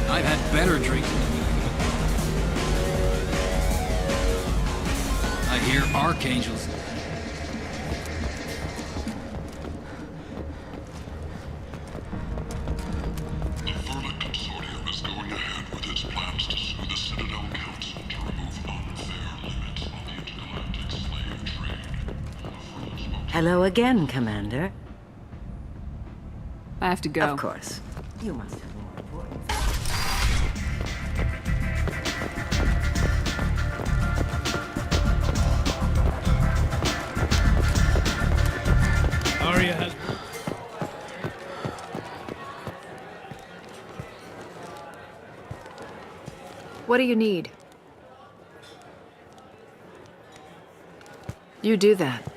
I've had better drinks. I hear archangels. The Verna Consortium is going ahead with its plans to sue the Citadel Council to remove unfair limits on the intergalactic slave trade. Hello again, Commander. I have to go. Of course. You must have more important Arya has... What do you need? You do that.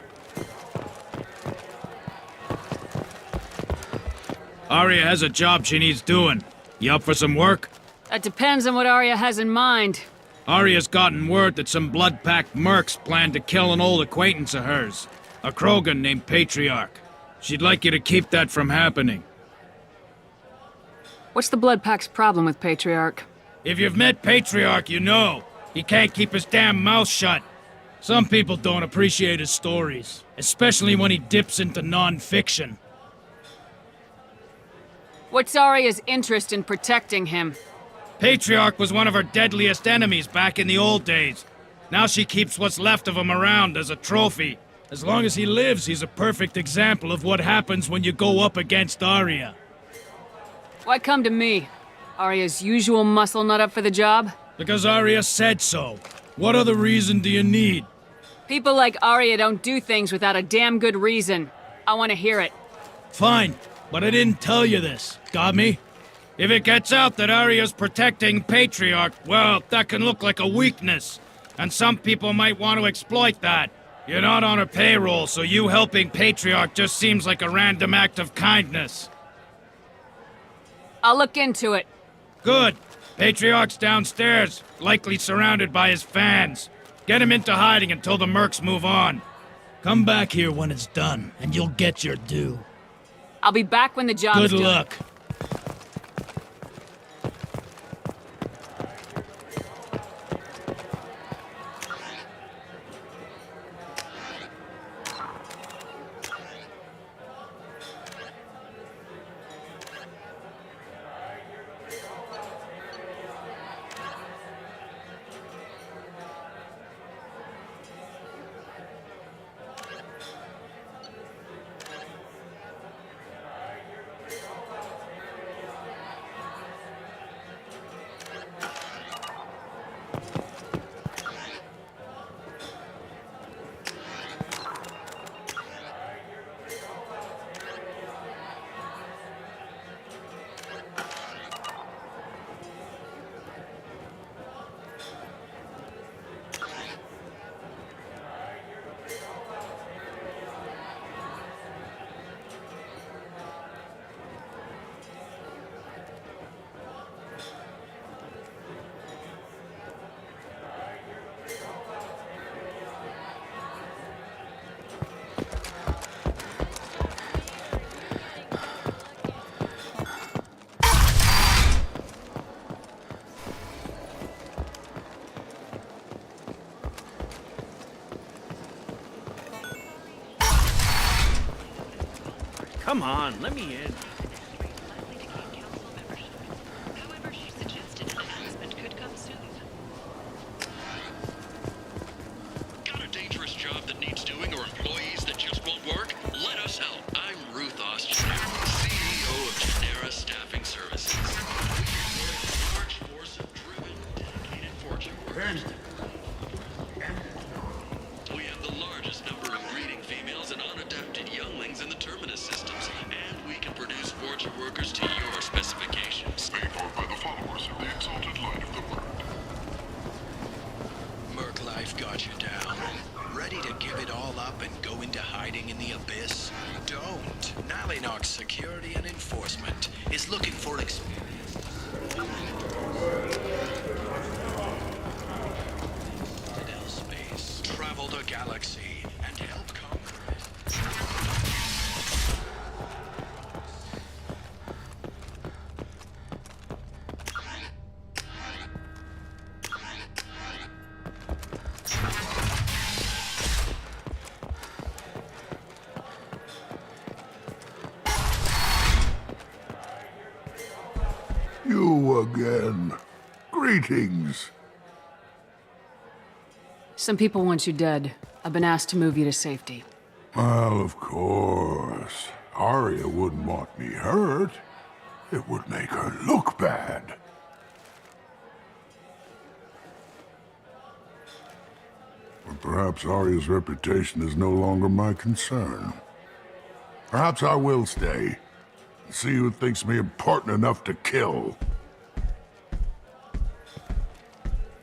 Arya has a job she needs doing. You up for some work? That depends on what Arya has in mind. Arya's gotten word that some blood-packed mercs plan to kill an old acquaintance of hers, a Krogan named Patriarch. She'd like you to keep that from happening. What's the Blood Pack's problem with Patriarch? If you've met Patriarch, you know. He can't keep his damn mouth shut. Some people don't appreciate his stories, especially when he dips into non-fiction. What's Arya's interest in protecting him? Patriarch was one of her deadliest enemies back in the old days. Now she keeps what's left of him around as a trophy. As long as he lives, he's a perfect example of what happens when you go up against Arya. Why come to me? Arya's usual muscle not up for the job? Because Arya said so. What other reason do you need? People like Arya don't do things without a damn good reason. I want to hear it. Fine, but I didn't tell you this. Got me? If it gets out that Arya's protecting Patriarch, well, that can look like a weakness. And some people might want to exploit that. You're not on her payroll, so you helping Patriarch just seems like a random act of kindness. I'll look into it. Good. Patriarch's downstairs, likely surrounded by his fans. Get him into hiding until the mercs move on. Come back here when it's done, and you'll get your due. I'll be back when the job's done. Good luck. Come on, let me in. Got a dangerous job that needs doing or employees that just won't work? Let us help. I'm Ruth Ostgenera, CEO of Genera Staffing Services. We employ a large force of driven, dedicated Fortune workers. We have the largest number of breeding females and unadapted younglings in the Terminus systems, and we can produce Fortune workers to your specifications. Paid for by the followers of the exalted line of the word. Merc life got you down. Ready to give it all up and go into hiding in the abyss? Don't. Nalinox Security and Enforcement is looking for experience. Space, travel the galaxy, and help conquer it. You again. Greetings. Some people want you dead. I've been asked to move you to safety. Well, of course. Arya wouldn't want me hurt. It would make her look bad. Or perhaps Arya's reputation is no longer my concern. Perhaps I will stay and see who thinks me important enough to kill.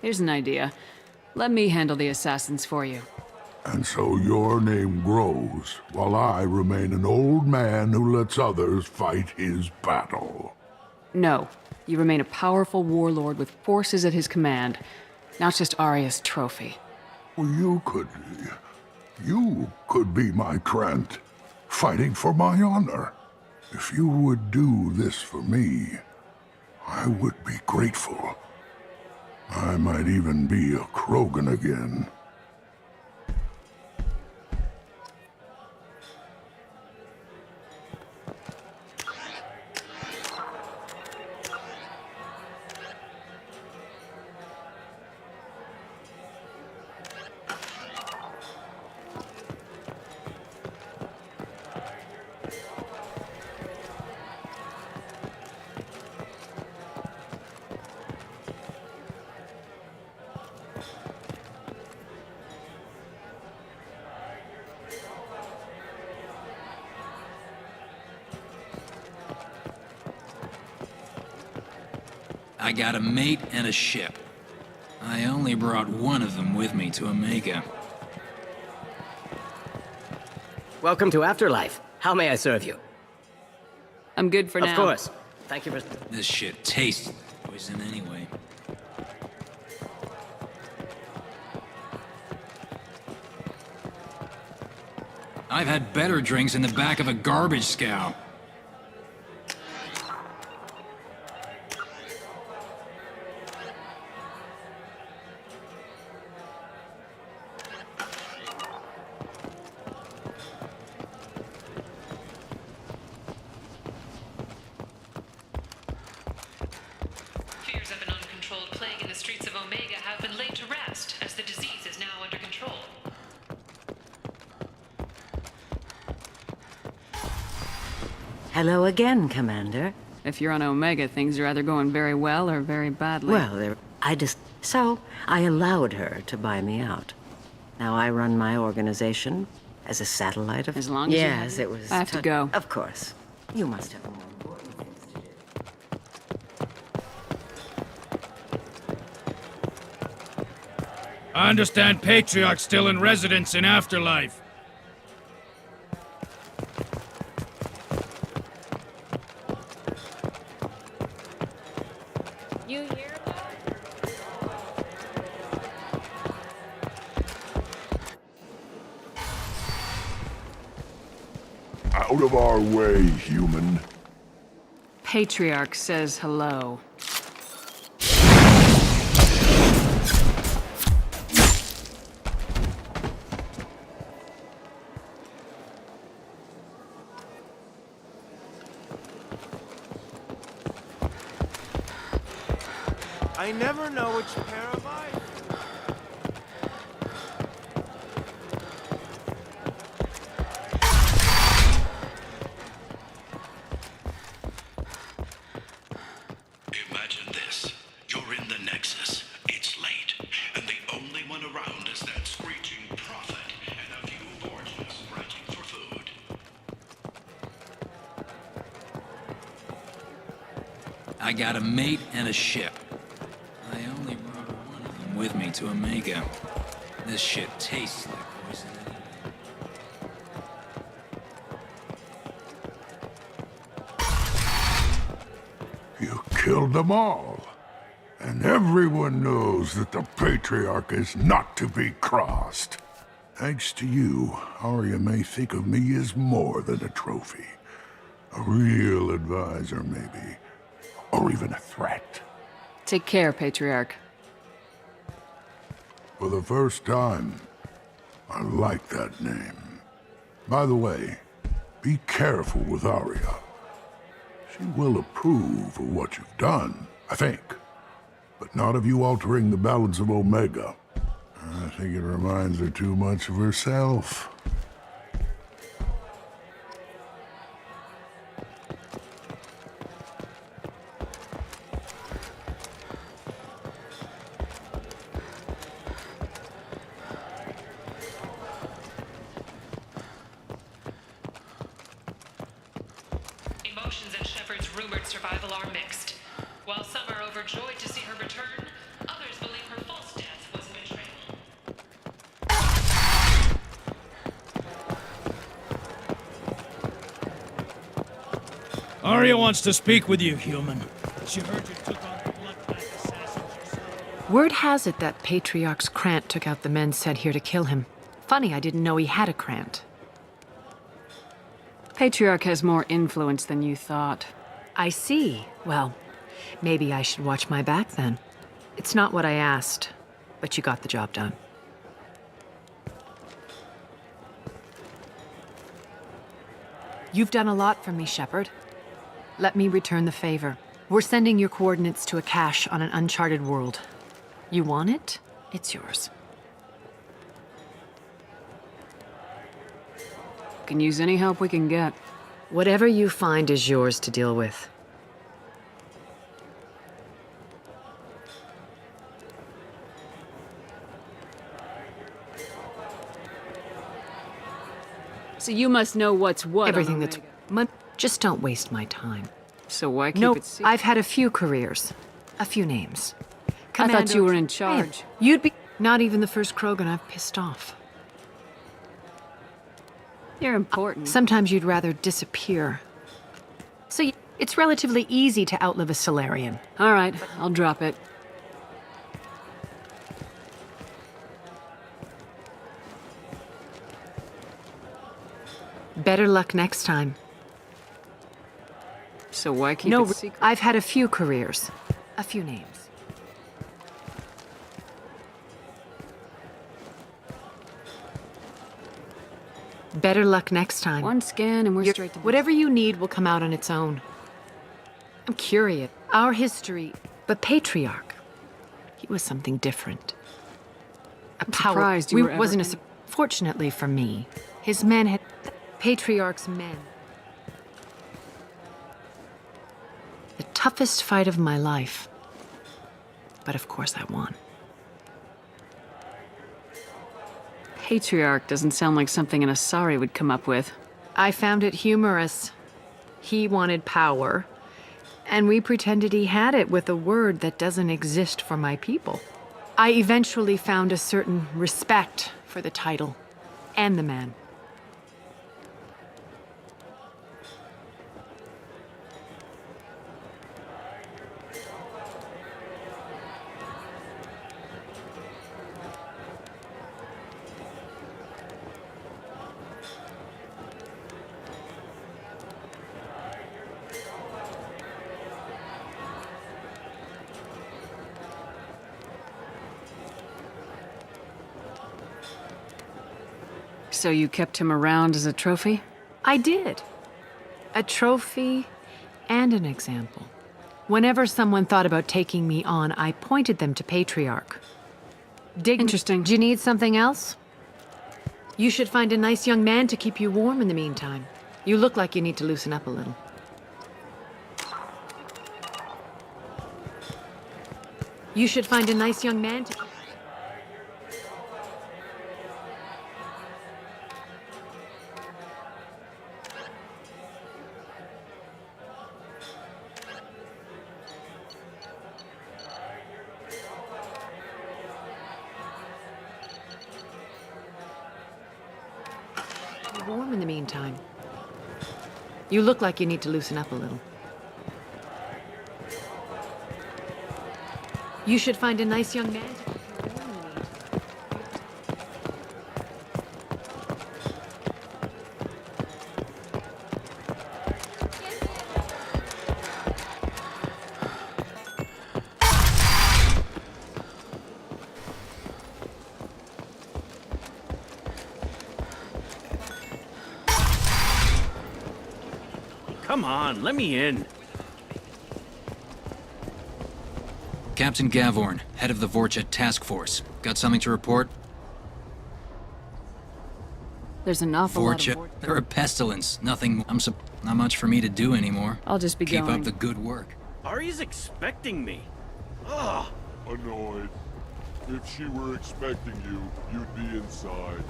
Here's an idea. Let me handle the assassins for you. And so your name grows, while I remain an old man who lets others fight his battle. No. You remain a powerful warlord with forces at his command, not just Arya's trophy. Well, you could be my Trent, fighting for my honor. If you would do this for me, I would be grateful. I might even be a Krogan again. I got a mate and a ship. I only brought one of them with me to Omega. Welcome to Afterlife. How may I serve you? I'm good for now. Of course. Thank you for... This shit tastes like poison anyway. I've had better drinks in the back of a garbage scow. Fears of an uncontrolled plague in the streets of Omega have been laid to rest, as the disease is now under control. Hello again, Commander. If you're on Omega, things are either going very well or very badly. Well, So, I allowed her to buy me out. Now I run my organization as a satellite of... As long as you have Yes, it. it was... I have to go. Of course. You must have more important things to do. I understand Patriarch's still in residence in Afterlife. You hear Out of our way, human. Patriarch says hello. I never know which pair of eyes. Imagine this. You're in the Nexus. It's late. And the only one around is that screeching prophet and a few abortions scratching for food. I got a mate and a ship. I only brought one of them with me to Omega. This shit tastes like poison anyway. You killed them all. And everyone knows that the Patriarch is not to be crossed. Thanks to you, Arya may think of me as more than a trophy. A real advisor, maybe. Or even a threat. Take care, Patriarch. For the first time, I like that name. By the way, be careful with Arya. She will approve of what you've done, I think. But not of you altering the balance of Omega. I think it reminds her too much of herself. rumored survival are mixed. While some are overjoyed to see her return, others believe her false death was a betrayal. Arya wants to speak with you, human. She heard you took on the blood-pact assassins yourself. Word has it that Patriarch's Krant took out the men sent here to kill him. Funny, I didn't know he had a Krant. Patriarch has more influence than you thought. I see. Well, maybe I should watch my back then. It's not what I asked, but you got the job done. You've done a lot for me, Shepard. Let me return the favor. We're sending your coordinates to a cache on an uncharted world. You want it? It's yours. Can use any help we can get. Whatever you find is yours to deal with. So you must know what's what. Everything that's... Just don't waste my time. So why keep Nope, it secret? I've had a few careers. A few names. I thought you were in charge. You'd be... Not even the first Krogan I've pissed off. You're important. Sometimes you'd rather disappear. So it's relatively easy to outlive a Solarian. All right, I'll drop it. Better luck next time. So why keep No, it secret? I've had a few careers. A few names. Better luck next time. One scan and we're straight to... Whatever you need will come out on its own. I'm curious. Our history, but Patriarch, he was something different. A power. Surprised you were ever wasn't Fortunately for me, his men had... Patriarch's men. The toughest fight of my life. But of course I won. Patriarch doesn't sound like something an Asari would come up with. I found it humorous. He wanted power, and we pretended he had it with a word that doesn't exist for my people. I eventually found a certain respect for the title and the man. So you kept him around as a trophy? I did. A trophy and an example. Whenever someone thought about taking me on, I pointed them to Patriarch. Interesting. Do you need something else? You should find a nice young man to keep you warm in the meantime. You look like you need to loosen up a little. You should find a nice young man to... warm in the meantime. You look like you need to loosen up a little. You should find a nice young man to keep you warm in the meantime. Come on, let me in. Captain Gavorn, head of the Vorcha Task Force. Got something to report? There's an awful lot of... They're a pestilence. Nothing... not much for me to do anymore. I'll just be Keep going. up the good work. Ari's expecting me. Ugh. Annoyed. If she were expecting you, you'd be inside.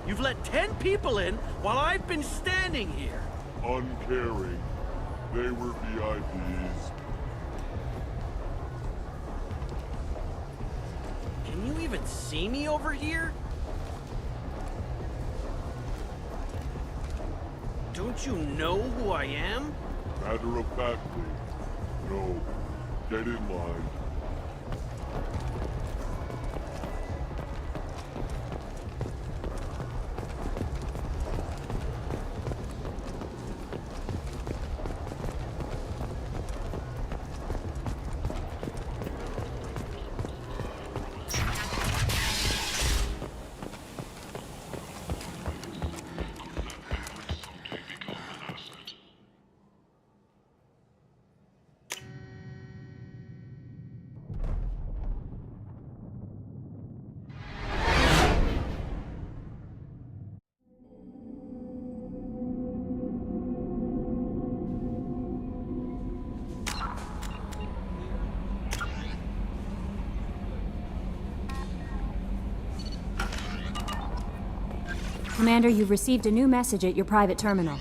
You've let 10 people in while I've been standing here. Uncaring. They were VIPs. Can you even see me over here? Don't you know who I am? Matter of factly. No. Get in line. Commander, you've received a new message at your private terminal.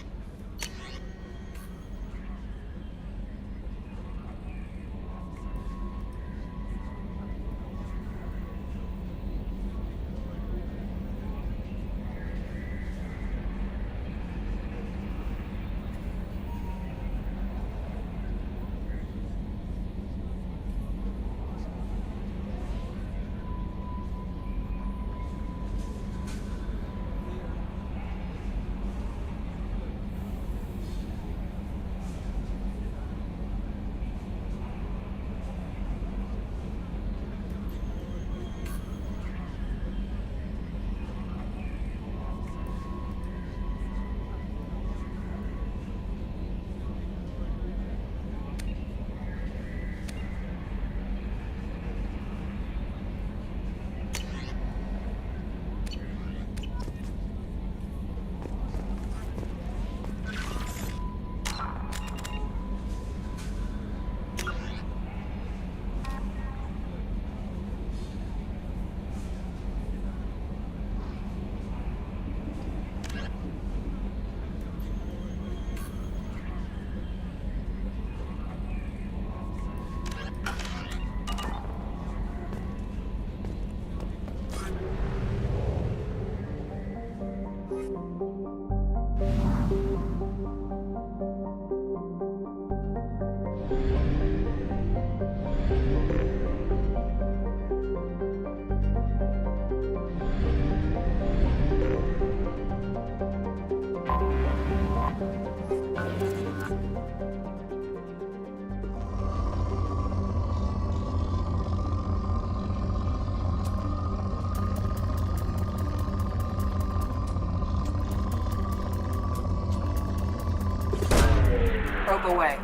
Probe away.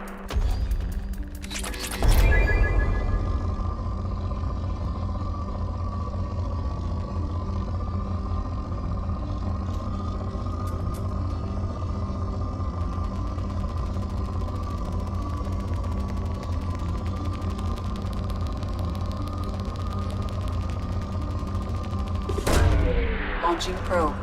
Launching probe.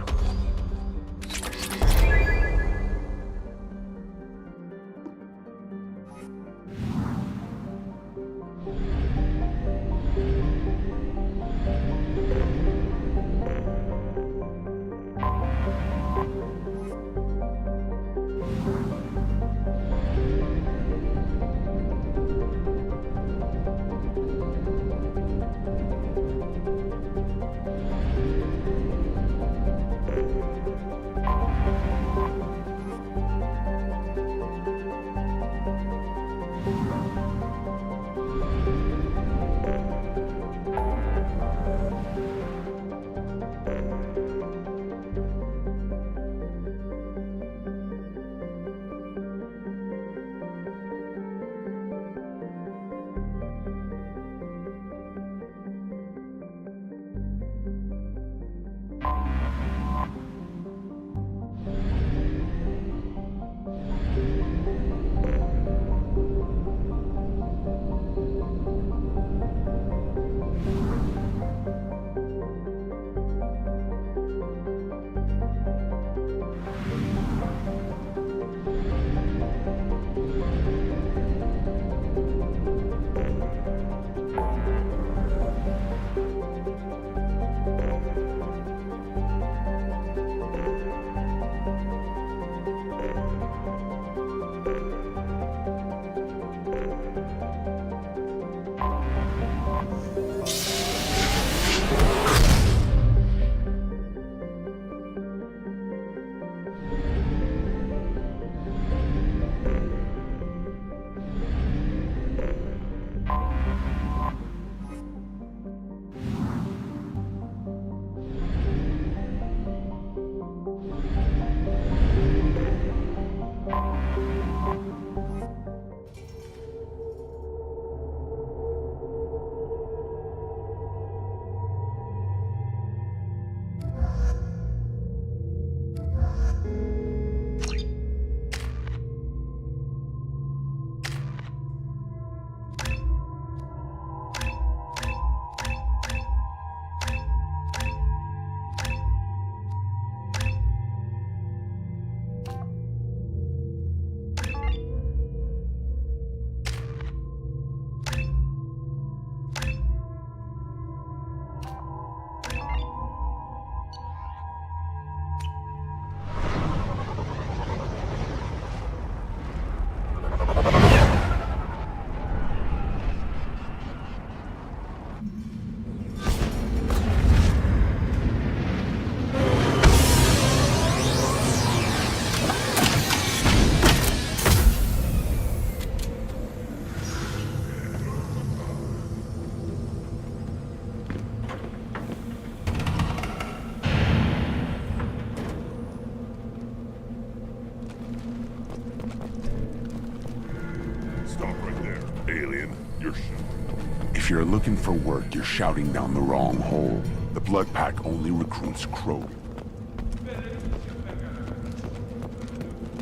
you're looking for work, you're shouting down the wrong hole. The Blood Pack only recruits Krogan.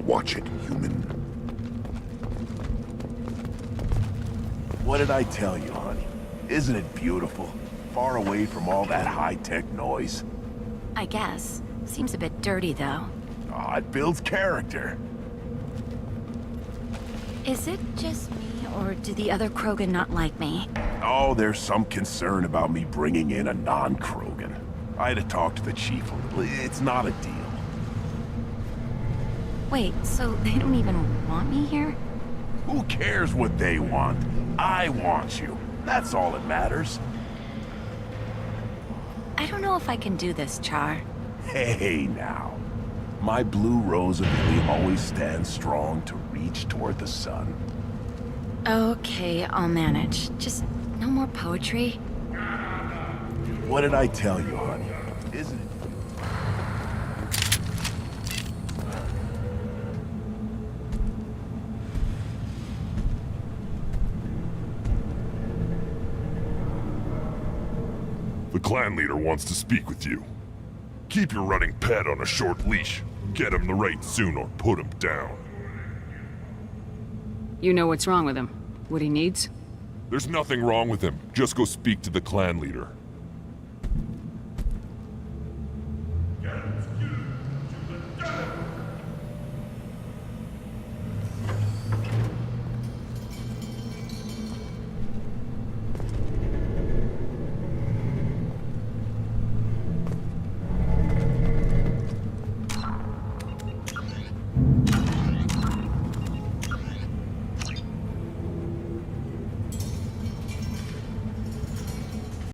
Watch it, human. What did I tell you, honey? Isn't it beautiful? Far away from all that high-tech noise. I guess. Seems a bit dirty, though. Aw, it builds character. Is it just me, or do the other Krogan not like me? Oh, there's some concern about me bringing in a non-Krogan. I had to talk to the chief a little. It's not a deal. Wait, so they don't even want me here? Who cares what they want? I want you. That's all that matters. I don't know if I can do this, Char. Hey, now. My blue rose of Italy always stands strong to reach toward the sun. Okay, I'll manage. Just no more poetry. What did I tell you, honey? Isn't it? The clan leader wants to speak with you. Keep your running pet on a short leash. Get him the right soon or put him down. You know what's wrong with him? What he needs? There's nothing wrong with him. Just go speak to the clan leader.